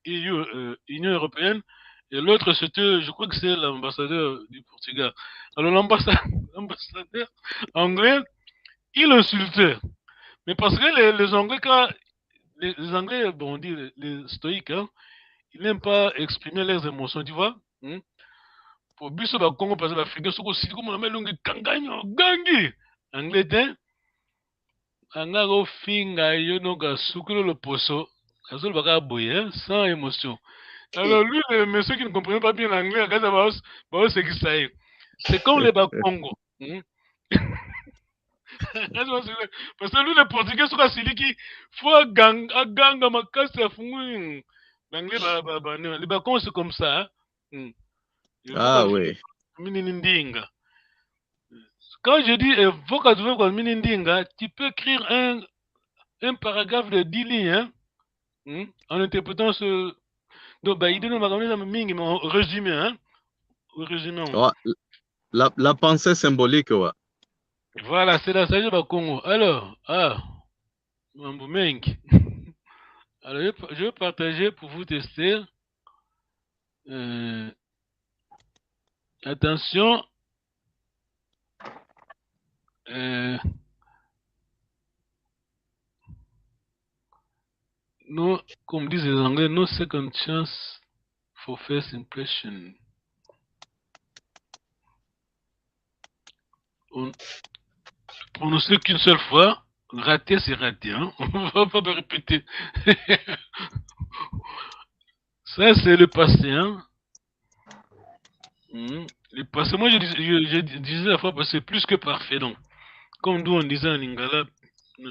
Union européenne, et l'autre c'était, je crois que c'est l'ambassadeur du Portugal. Alors l'ambassadeur anglais, il insultait. Mais parce que les Anglais, quand les Anglais, bon, on dit les stoïques, hein, ils n'aiment pas exprimer leurs émotions, tu vois. Pour biso ba Congo parce que l'Afrique soko sidi comme on melongi kanganyo gangi Angleterre anga go finga yo no ga sukuro le poso azol baka boye sans émotion. Alors lui le monsieur qui ne comprenait pas bien l'anglais quand ça va c'est qui ça est. C'est comme les Bakongo. Parce que lui le portugais soko sidi qui faut ganga makasi afungu l'anglais les Bakongo c'est comme ça. Ah oui. Minindinga. Quand je dis vocabulaire minindinga, tu peux écrire un paragraphe de 10 lignes en interprétant ce. Donc, il donne un résumé. Hein? Résumé. La pensée symbolique, ouais. Voilà, c'est la sagesse du Congo. Alors, alors, je vais partager pour vous tester. Attention. No, comme disent les Anglais, no second chance for first impression. On prononce qu'une seule fois. Raté, c'est raté. Hein? On ne va pas me répéter. Ça, c'est le passé. Hein? Le passé, moi, je disais la fois passée, c'est plus que parfait. Donc, comme nous, on disait en Lingala,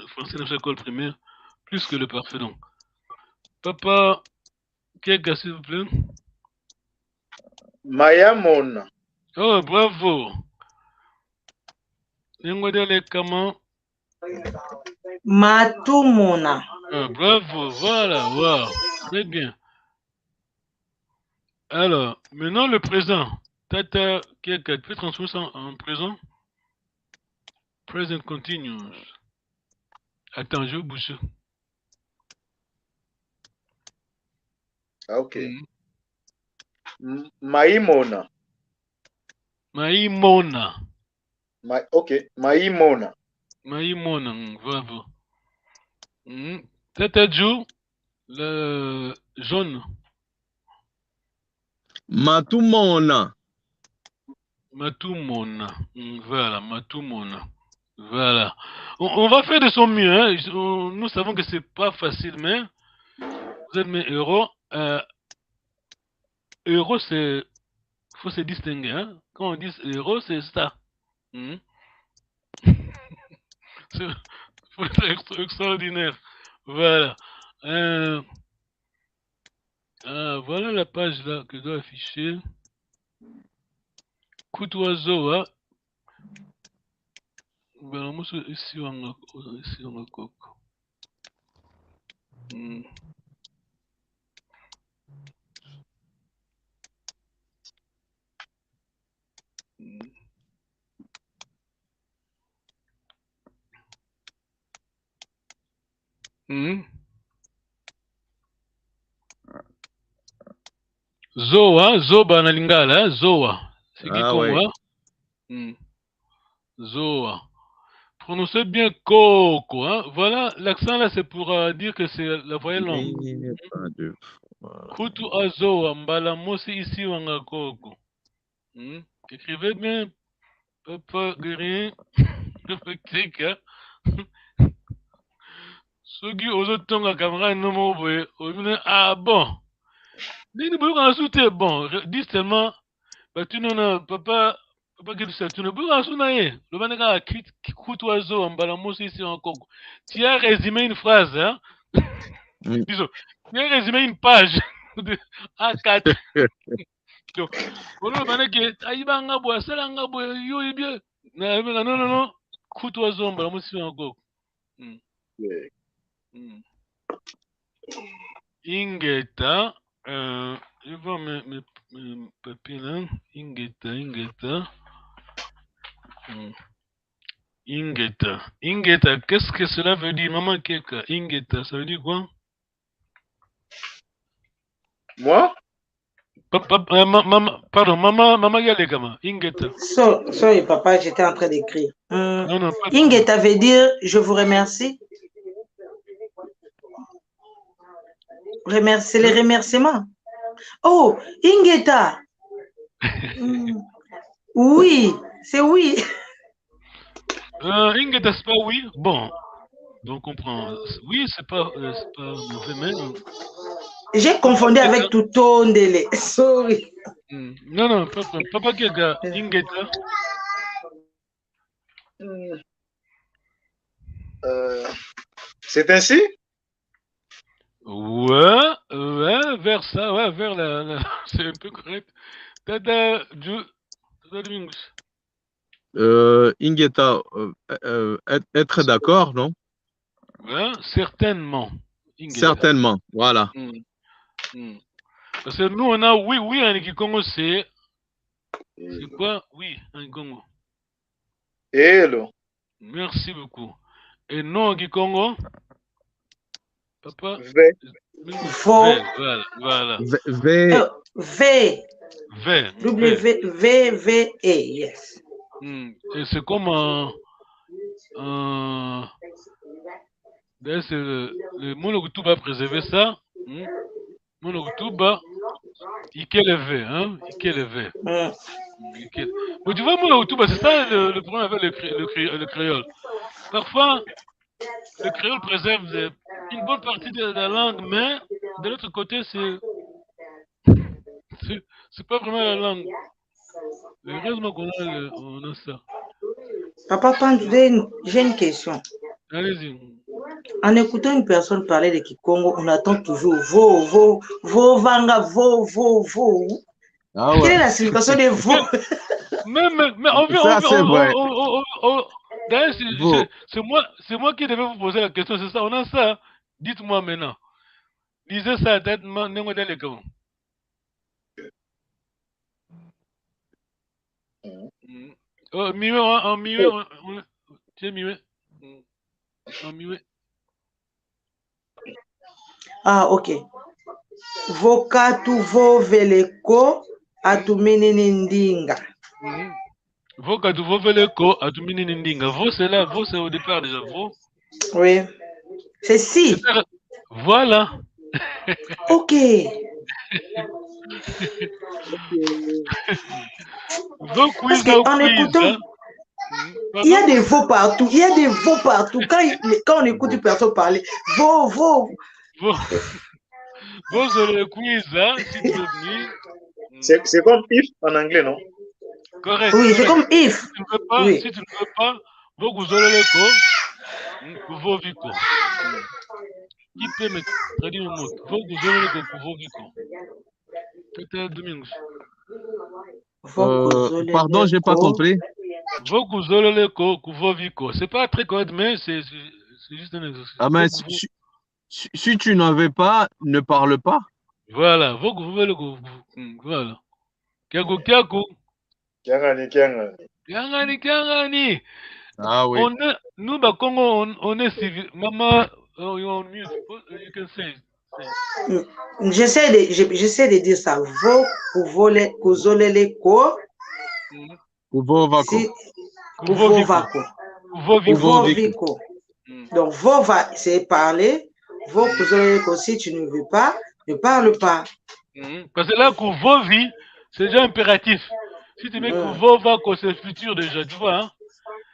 français dans l'école primaire, plus que le parfait. Donc, papa, quelqu'un, s'il vous plaît. Mayamona. Oh, bravo. Comment? Matumona. Ah, bravo, voilà, wow, très bien. Alors, maintenant le présent. Tata, quelqu'un peut transformer ça en présent? Present continuous. Attends, je vais bouger. Ok. Maimona. Maimona. Ok, Maimona. Maimona, bravo. Tata Joe, le jaune. Matumona. Matumona. Voilà, Matumona. Voilà. On va faire de son mieux. Hein. Nous savons que c'est pas facile, mais vous êtes mes héros. Héros, c'est. Faut se distinguer. Hein. Quand on dit héros, c'est ça. Faut être extraordinaire. Voilà. Voilà la page là que je dois afficher. Coup d'oiseau, hein. Mbalamuso isi wanga koko. Zoa, zoba na lingala, zoa. C'est qui ouais. Zoa. Prononcez bien coco. Hein? Voilà, l'accent là, c'est pour dire que c'est la voyelle longue. Kutu azoa, mbalamusi ici wanga koko. Écrivez bien, Papa Guérin, politique. Ceux qui osent tonga caméra non ah bon. Dis-nous bon, dis seulement, tu n'en papa tu ne peux pas sounailler. Le banega coûte oiseau en balamosi ici encore. Tu as résumé une phrase, hein? Disons, tu as résumé une page de A4. Donc, le banega, aïbanga bois, salanga bois, yo bien. Non, coûte oiseau en balamosi encore. Ingeta, je vois mes papiers là. Ingeta, qu'est-ce que cela veut dire, maman Keka? Ingeta, ça veut dire quoi? Moi? Pardon, maman Yalekama, Ingeta. Sorry, papa, j'étais en train d'écrire. Ingeta veut dire je vous remercie. C'est les remerciements. Oh, Ingeta. Oui, c'est oui. Ingeta, c'est pas oui. Bon, donc on prend. Oui, c'est pas mauvais même. J'ai confondu avec Tutondele. Sorry. Non, papa Kega, Ingeta. C'est ainsi? Ouais, vers ça, ouais, vers la... c'est un peu correct. Tada Domingos. Ingeta, être d'accord, non? Ouais, certainement. Ingeta. Certainement, voilà. Parce que nous, on a oui en Kikongo, c'est quoi? Oui, en Kikongo. Hello. Merci beaucoup. Et non en Kikongo? Papa? Voilà. W-V-E, yes. Et c'est comme d'ailleurs, c'est le Monokutuba préserver ça. Monokutuba, Ikelevé, hein? Ikelevé. Mais tu vois, Monokutuba, c'est ça le problème avec le créole. Parfois, le créole préserve une bonne partie de la langue, mais de l'autre côté, c'est pas vraiment la langue. Heureusement qu'on a ça. Papa, j'ai une question. Allez-y. En écoutant une personne parler de Kikongo, on attend toujours vanga, vo. Ah ouais. Quelle est la signification de vo? Mais on veut. D'ailleurs, c'est moi qui devais vous poser la question, c'est ça, on a ça. Dites-moi maintenant. Lisez ça, tête, n'est-ce pas les comment? Oh, mieux, en mieux, tiens, mieux. En mieux. Ah, ok. Vokatu vo veleko atumini ndinga. Vokatu vo veleko atumini ndinga. Vo, c'est là, vo, c'est au départ déjà, vo. Oui. C'est si. Voilà. Ok. Parce qu'en écoutant, il y a des veaux partout. Il y a des veaux partout. Quand on écoute une personne parler, veau. Veau, c'est le quiz, hein, si tu veux venir. C'est comme if en anglais, non? Correct. Oui, c'est comme if. Si tu ne veux pas, veau guzololeko, veau vico. Qui peut me traduire le mot? Veau guzololeko, veau vico. Peut-être Domingos. Pardon, j'ai pas compris. C'est pas très correct, mais c'est juste un exercice. Ah, mais si tu n'en veux pas, ne parle pas. Voilà. Voilà. Kiago. Kiangani. Ah oui. Nous, bah, Congo, on est civil. Maman, you're on mute. You can say. J'essaie de dire ça. Kuzolele ko. Kuvovako. Donc, vova, c'est parler. Kuzolele ko, si tu ne veux pas, ne parle pas. Parce que là, kuvovi, c'est déjà impératif. Si tu mets kuvovako, c'est le futur déjà, tu vois. Hein?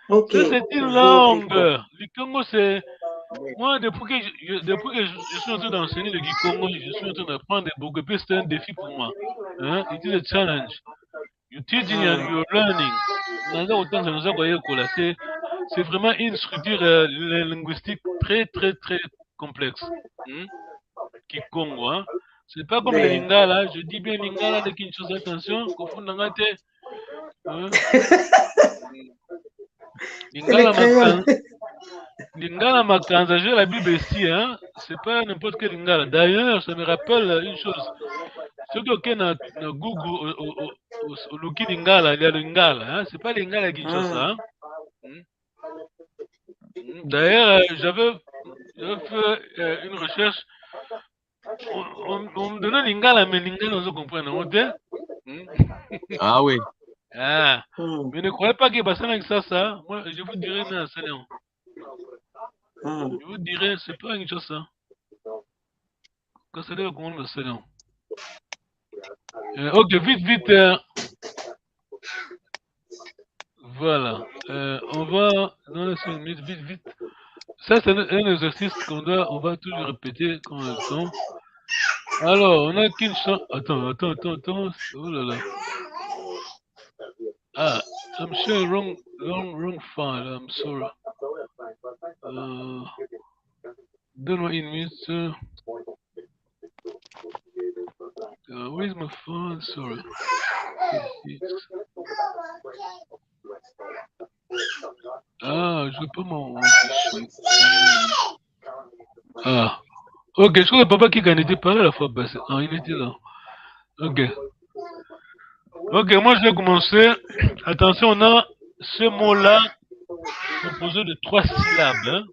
Okay. Ça, c'est une langue. Le Congo, c'est. Moi, depuis que je suis en train d'enseigner le Kikongo, je suis en train d'apprendre beaucoup plus. C'est un défi pour moi. Hein? It is a challenge. You're teaching and you're learning. C'est vraiment une structure linguistique très, très, très complexe. Kikongo, hein? C'est pas comme le Lingala. Je dis bien Lingala de Kinshasa, attention, Lingala Makanza, j'ai la Bible ici, hein? C'est pas n'importe quel Lingala. D'ailleurs, ça me rappelle une chose. Ceux qui ont Google au Luki Lingala, il y a le Lingala, hein? C'est pas Lingala Kinshasa, hein? D'ailleurs, j'avais fait une recherche. On me donnait Lingala, mais Lingala, on se comprend, non? Ah oui. Ah, mais ne croyez pas que Bassan avec ça, moi je vous dirais non, ça non. Je vous dirais, c'est pas une chose ça. Quand ça devient comment ça non. Ok, vite. Voilà. On va dans les 5 minutes, vite. Ça, c'est un exercice on va toujours répéter quand on a le temps. Alors, on a qu'une chance. Attends. Oh là là. Ah, I'm sure wrong file. I'm sorry. Donne-moi une minute. Where's my phone? Sorry. Ah, je veux pas mon fichier. Ah. Ok, je crois que papa qui n'était pas là la fois passée. Ah, il était là. Ok, moi je vais commencer. Attention, on a ce mot-là composé de 3 syllabes. Hein?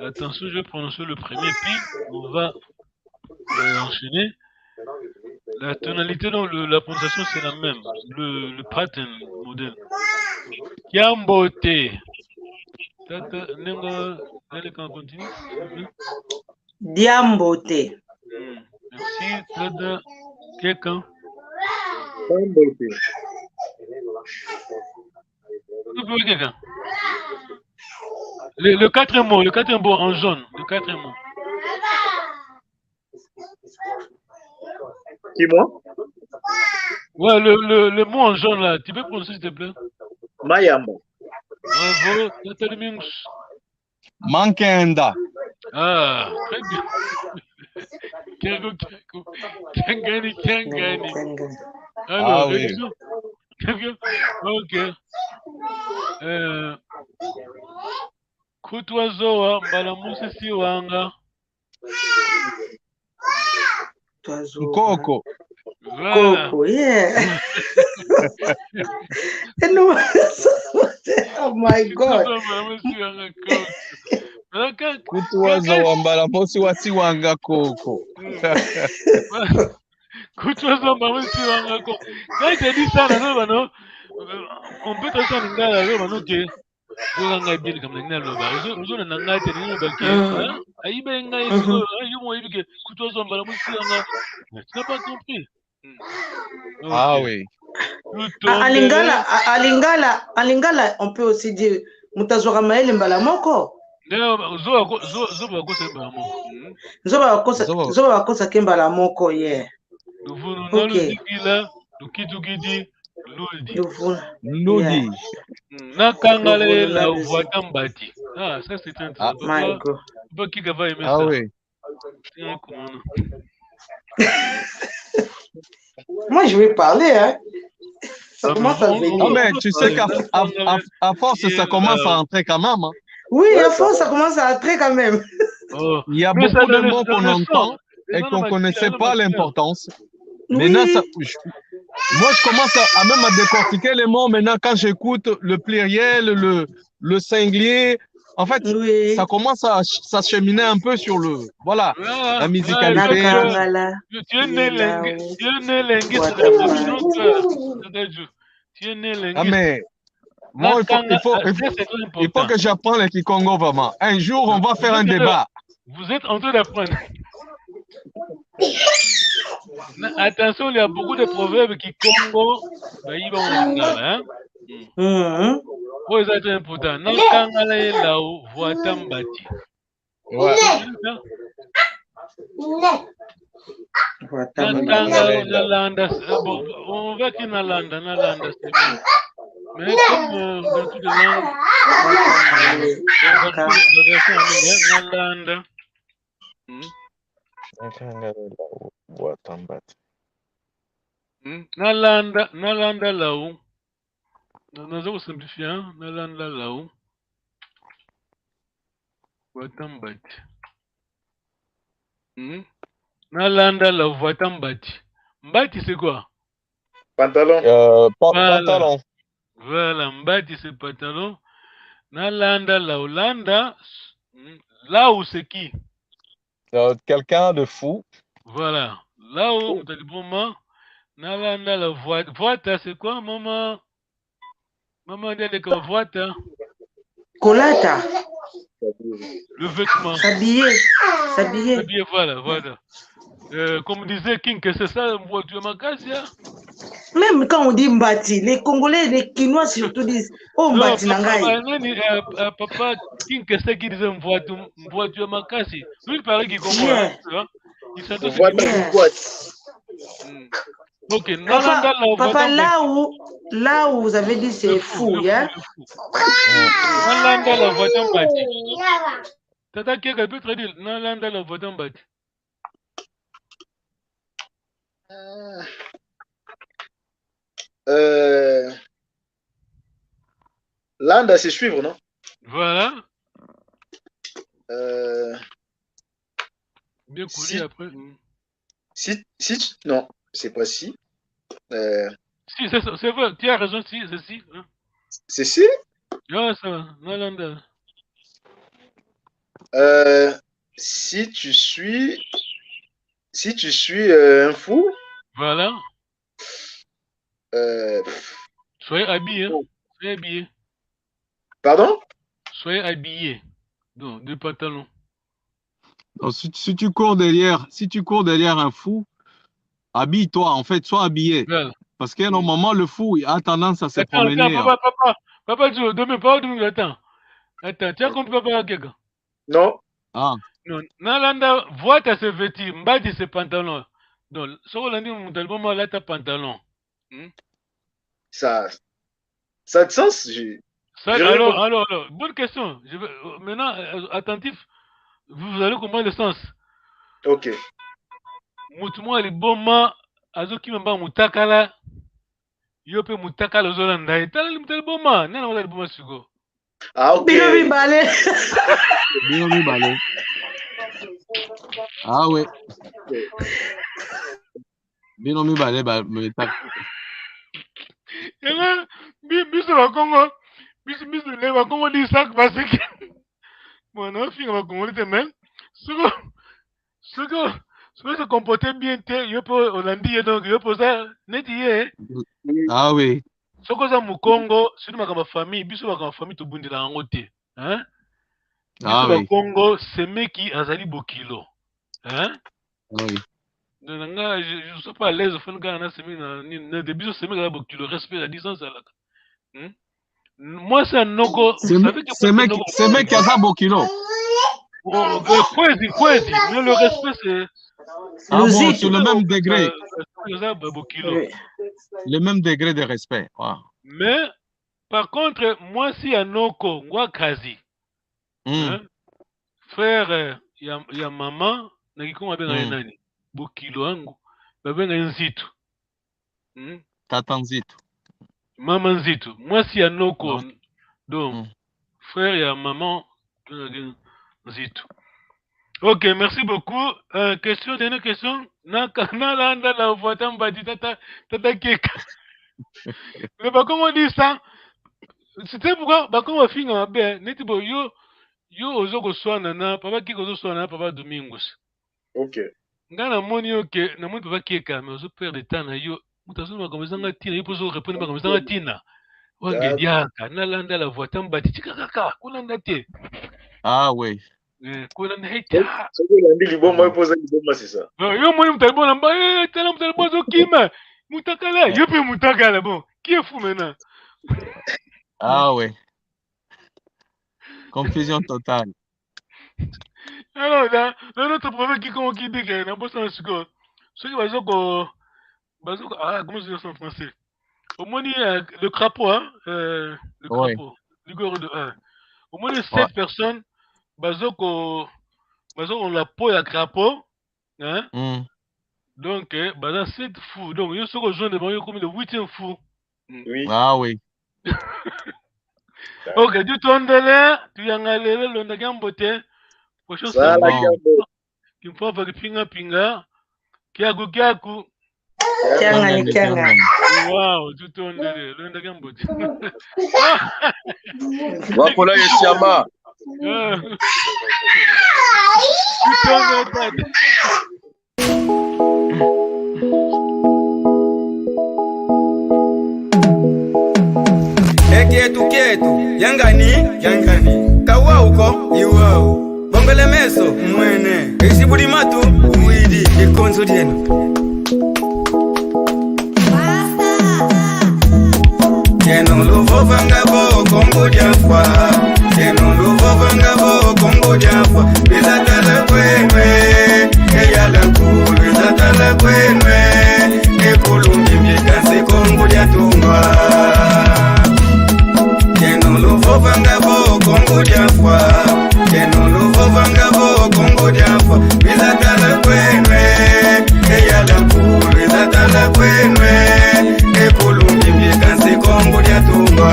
Attention, je vais prononcer le premier, puis on va enchaîner. La tonalité, donc la prononciation, c'est la même. Le pattern, le modèle. Kiambote. On continue. Diambote. Merci. Tada. Quelqu'un. Quelqu'un. Le quatrième mot en jaune. Le quatrième mot. Qui, moi? Ouais, le mot en jaune là. Tu peux prononcer s'il te plaît? Mayamba. Bravo. Mankenda. Ah, très bien. Kiangani. Alors, oui. Ok. Kutwazoa mbalamusi si wanga. Coco. Voilà. Coco, yeah. Oh my God. Kutwazo ambala mosi wasi wanga koko. Kutwazo mbalamusi wanga koko. Quand il te dit ça, non, on peut te dire Lingala, non, ok. Ngai bien comme Lingala, on a Ngai te Lingala, ok. Aïe, Ngai, que Kutwazo mbalamusi wanga. Tu n'as pas compris. Ah oui. À Lingala, on peut aussi dire Mutazora Maël Mbalamoko. Zoba Wakosa Kembalamoko, yeah. Okay. Lodi. Nakangale la voitambati. Ah, ça c'est un truc. Papa qui va aimer ça. Ah oui. Moi, je vais parler, hein. Ça commence à venir. Non, mais tu sais qu'à force, ça commence à entrer quand même. Hein. Oui, à force, ça commence à entrer quand même. Il y a beaucoup de mots qu'on entend et qu'on ne connaissait pas l'importance. Maintenant, moi, je commence à même à décortiquer les mots. Maintenant, quand j'écoute le pluriel, le singulier, en fait, ça commence à s'acheminer un peu sur la musicalité. Tu es né linguiste. Ah, mais moi, il faut que j'apprenne le Kikongo vraiment. Un jour, on va faire un débat. Vous êtes en train d'apprendre. Attention, il y a beaucoup de proverbes qui Congo, ils vont hein. C'est très important. Nakangala est là-haut, voit Tambati. On va qu'il Nalanda, c'est mieux. Mais comme dans toutes les langues, Nalanda. Nalanda là-haut. Nous allons simplifier. Nalanda là-haut. Watambati. Nalanda là-haut. Watambati. Mbati, c'est quoi? Pantalon. Pantalon. Voilà, Mbati, c'est pantalon. Nalanda là-haut. Landa, là-haut, c'est qui? Quelqu'un de fou. Voilà. Là-haut, t'as dit moment. Nalanda là, voita, c'est quoi, maman? Maman dit que voita. Colata. Le vêtement. S'habiller. Voilà. Comme disait King, que c'est ça, voiture Makasia. Même quand on dit Mbati, les Congolais, les Quinois surtout disent Oh Mbati Nangai. Papa King, que c'est qui disait voiture Makasi. Lui, il paraît qu'il comprend. Il s'attend à ok, papa, là où vous avez dit c'est fou, hein? Nalanda la voiture Mbati. Tata Keka peut te dire Nalanda la voiture Mbati. Landa, c'est suivre, non? Voilà. Bien coulé après. Si, non, c'est pas si. Si, c'est vrai, tu as raison, si, c'est si. Hein. C'est si? Ouais, ça va, Nalanda. Si tu suis un fou. Voilà. Soyez habillé. Soyez habillé. Pardon? Soyez habillé. Donc, deux pantalons. Donc, si tu cours derrière un fou, habille-toi, en fait, sois habillé. Voilà. Parce qu'à un moment, le fou il a tendance à se promener. Papa, demain, pas attends, tu as compris papa quelqu'un? Non. Ah. Non, Nalanda, vois ta se vêtir, mbati ses pantalons. Donc, ce qu'on a dit, mon album, là, ta pantalon. Ça a de sens? Alors, bonne question. Maintenant, attentif, vous allez comprendre le sens. Ok. Moutouma, les bons mains, azoki mamba moutakala, yope moutakala zolanda. Et t'as le bon main, n'a pas le bon main sugo. Ah, ok. Binomi balé. Ah, ouais. Binomi balé, Et là, biso va Congo, biso ne va Congo dit ça parce que mon enfant va Congo te même. Ce que se comporter bien, il peut Hollandi donc il peut ça net hier. Ah oui. Ce que ça mu Congo, c'est ma famille, biso ma famille to bundi la ngote, hein? Ah biso oui. Congo, c'est mec qui azali bokilo, hein? Oui. Je ne suis pas à l'aise au fond de début c'est mec qui le respect la distance là. Moi c'est un nogo. C'est mec qui a ça bokilo. Kwezi, mais le respect c'est. Ah bon, sur le même degré. Le même degré de respect. Wow. Mais par contre, moi si un noko, moi kazi. Frère, il y a maman, nakiko mabenga nani. Bokilo angu, babenga nzitu. Tata nzitu. Maman Nzito. Moi, si à Noko, donc, frère et maman Nzito. Ok, merci beaucoup. Dernière question. Mais comment on dit ça? C'était pourquoi, comment on finit en bien? Yo ozoko swana na papa ki kozo swana na papa Domingos. Ok. Ngana moni oke na moni papa kieka mais ozo perdre temps na yo. Mutazo ma komeza nga tina, yo pozo répondre ba komeza nga tina. Wange diaka na landa la voix tambati kaka kuna ndate. Ah oui. Kuna ndate. C'est que lundi liboma pose liboma c'est ça. Yo moni mutalibona mba tala mutalibona zo kima. Mutakala, yo pe mutakala bon. Qui est fou maintenant? Ah oui. Confusion totale. Alors, là, notre problème qui dit que n'a pas ça, ceux qui vont comment se dit ça en français? Au moins, le crapaud, hein, le crapaud, du gore de 1. Au moins, 7 personnes, on la peau à crapaud, hein? Donc, 7 fous. Donc, il y a ceux qui ont comme le 8e fou. Oui. Ah oui. Ok, tu tournes de là, tu y as allé, le Nagambote. Prochain samedi, qui me faut faire pinga, kiaku. Kianga. Wow, tu tournes de là, le Nagambote. Wakola Yesiama. Tu tournes de là. Quieto, yangani, kawa uko, iwao, bombele meso, mwene, isibudi matu, uidi, ikonzo dieno. Yeno luvo vangabo, kongo diafwa, yeno luvo vangabo, kongo diafwa, bizatala kwenwe, eyala kulu, bizatala kwenwe, ekulungi mikase kongo diatungwa. Vangabo Congo diafwa, keno luvo vangabo Congo diafwa, bizatala kwenwe, eyala kulu, bizatala kwenwe, ekulungi mbikansi Congo diatungwa.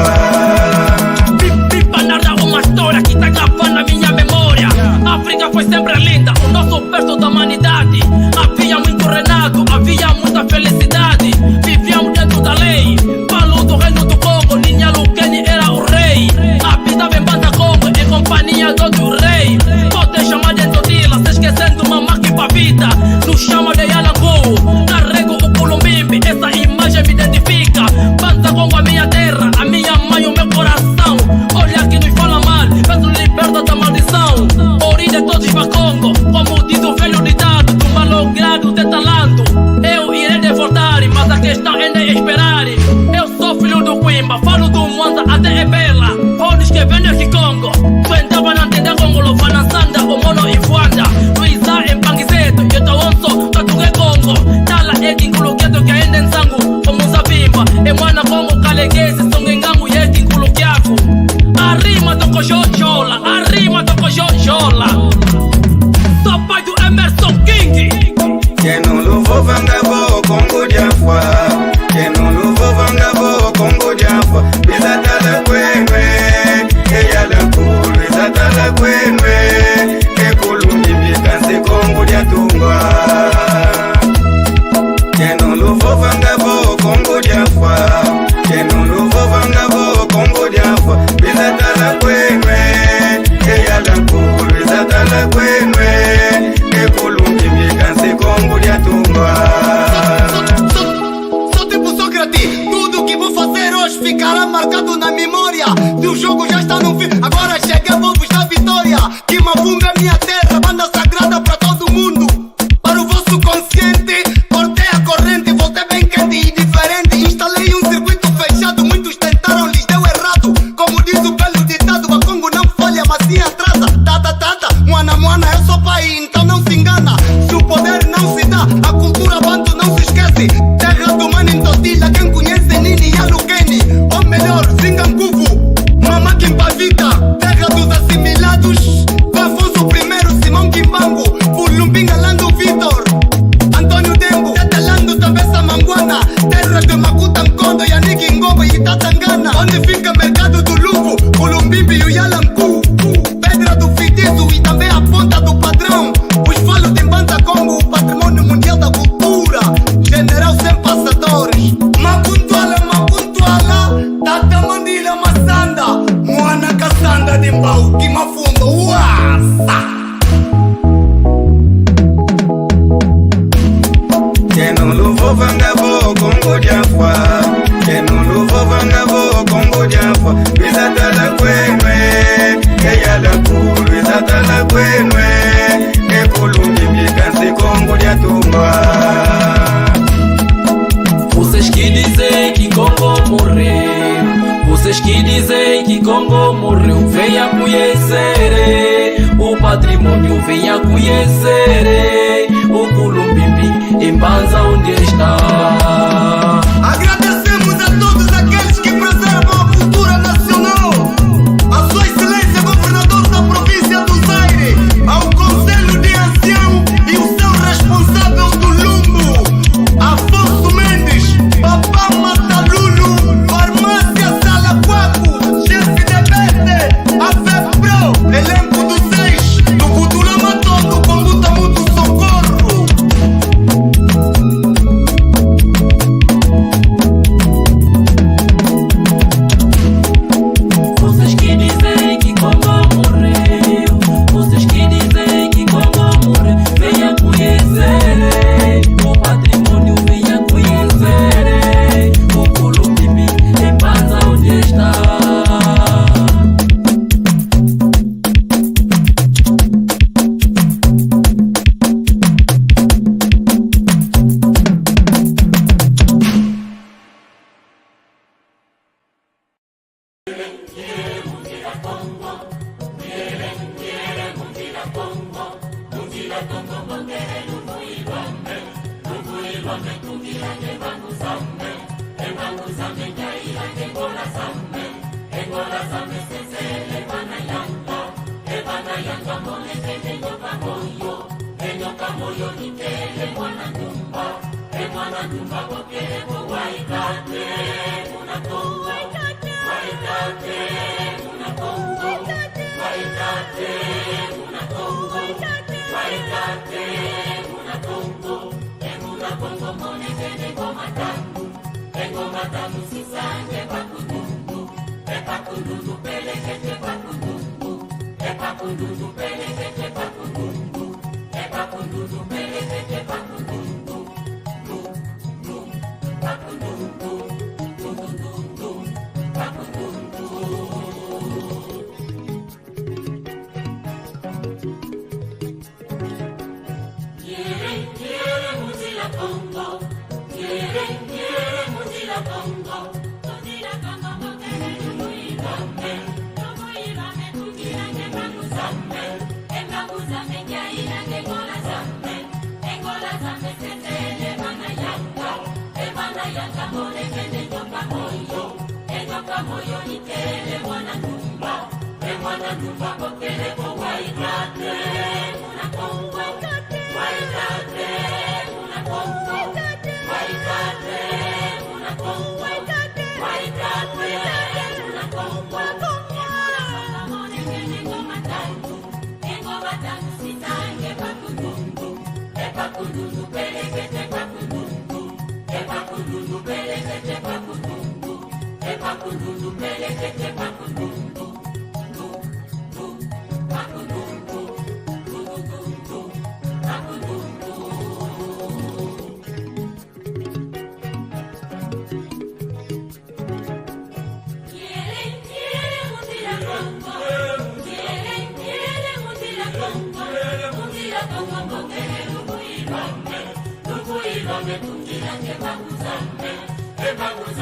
Pipa narra uma história que tá gravando na minha memória. África foi sempre linda, o nosso berço da humanidade. Havia muito Renato, havia muita felicidade. Vivíamos dentro da lei, Palu do reino do Congo, Ninha Lukeni era o rei. Habitava em Banda Congo, em companhia do outro rei. Pode chamar de Totila, se esquecendo mamá que pra vida. Nos chama de Yalangu, carrego o Culumbimbi, essa imagem me identifica. Banda Congo, a minha terra, a minha mãe, o meu coração. Olha que nos fala mal, peço liberta da maldição. Origem de todos para Congo, como diz o velho ditado, do malogrado de talento. Eu irei devoltar, mas a questão é de esperar. Eu sou filho do Quimba, falo do Mwanza até Ebela. Olhos que vêm desse Congo, Fuentava na tenda Congo, Lovana Sanda, o Mono e Fuanda. Luísa em Panguizeto, eu tô onso, Tatugue Congo. Tala eki nkuluketo que ainda em sangu, o Muzabimba. E mwana Congo, Kaleguese, Songengangu, eki nkulukiaku. Arrima do Cojojola, arrima do Cojojola. Sou pai do Emerson King. Keno luvo vangabo Congo diafwa, keno luvo vangabo Congo diafwa, bizatala kwenwe, eyala kulu, bizatala kwenwe, ekulungi mbikansi Congo diatungwa. Keno luvo vangabo Congo diafwa, keno luvo vangabo Congo diafwa, bizatala kwenwe, eyala kulu, bizatala kwenwe, ekulungi mbikansi Congo diatungwa. Sou tipo Sócrates, tudo que vou fazer hoje ficará marcado na memória. Se o jogo já está no fim, agora chega, vou vos dar vitória. Que Mavunga é minha terra, banda sagrada para todo mundo. Para o vosso consciente, cortei a corrente, voltei bem quente e diferente. Instalei um circuito fechado, muitos tentaram, lhes deu errado. Como diz o belo ditado, a Congo não falha, mas sim atrasa. Tata, moana, eu sou pai, então não se engana. Se o poder não se dá, a cultura banto não se esquece. Terra do Mano Totila, quem conhece Nini Yalukeni. Ou melhor, Zinganguvu, Mama Kimpavita. Terra Tangana, onde fica mercado do Luvo, Columbimbi e o Yalambu, Pedra do Fitizo e também a Ponta do Padrão, os falos de Mbanda como o patrimônio mundial da cultura, general sem passadores. Mapuntuala, Tata Mandila Massanda, Moana Cassanda de Mbau, que mafundo, uasa. Kenuluvo vangavo Congo Diafwa, Kenuluvo vangavo Congo Diafwa, Bizatala kwenwe, Eyala kulu Bizatala kwenwe, Ekulumbi kansi Congo Diatumba. Vocês que dizem que Congo morreu, vocês que dizem que Congo morreu, venha conhecer o patrimônio, venha conhecer o Columbimbi, em Mbanza onde está. Agradecemos a todos aqueles que preservam a cultura nacional, a sua excelência governador da província do Zaire, ao conselho de ancião e o seu responsável do Lumbo, Afonso Mendes, Papá Matalulu, Farmácia Salaquaco, chefe de Bete, a FEPRO, elenco do 6, do Kutulama todo, com luta muito socorro. Vocês que dizem que Congo morreu, vocês que dizem que Congo morreu, venha conhecer o patrimônio, venha conhecer o Columbimbi, em Mbanza onde está.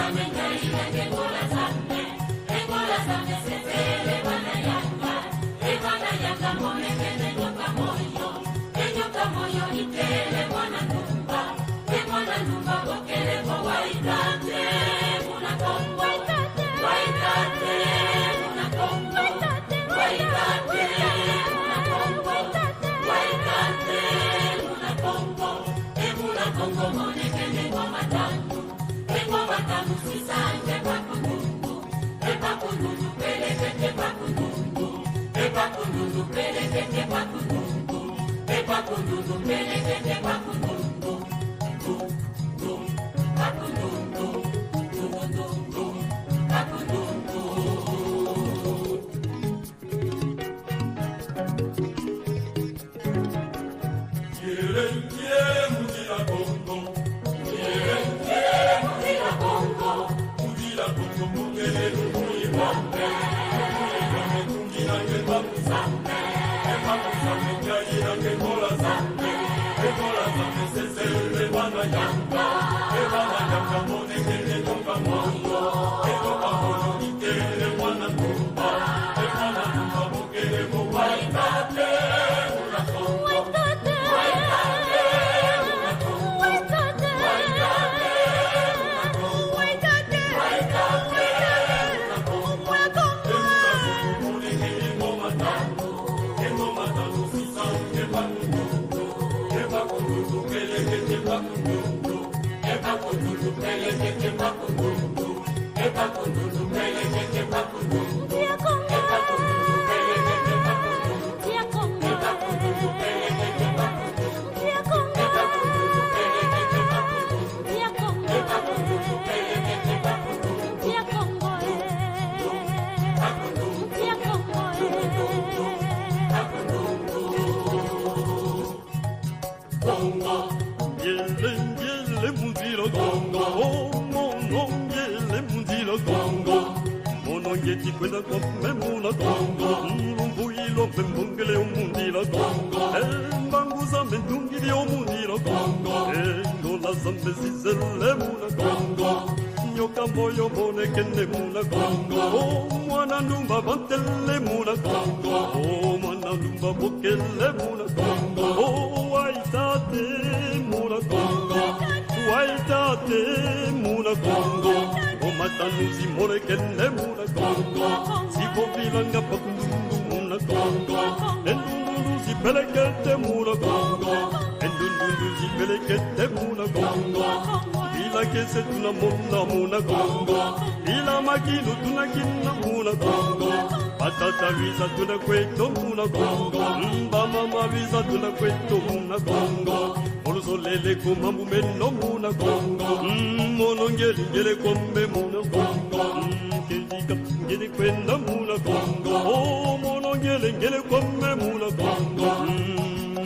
Zame,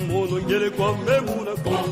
Mono ngele kwa memuna kongo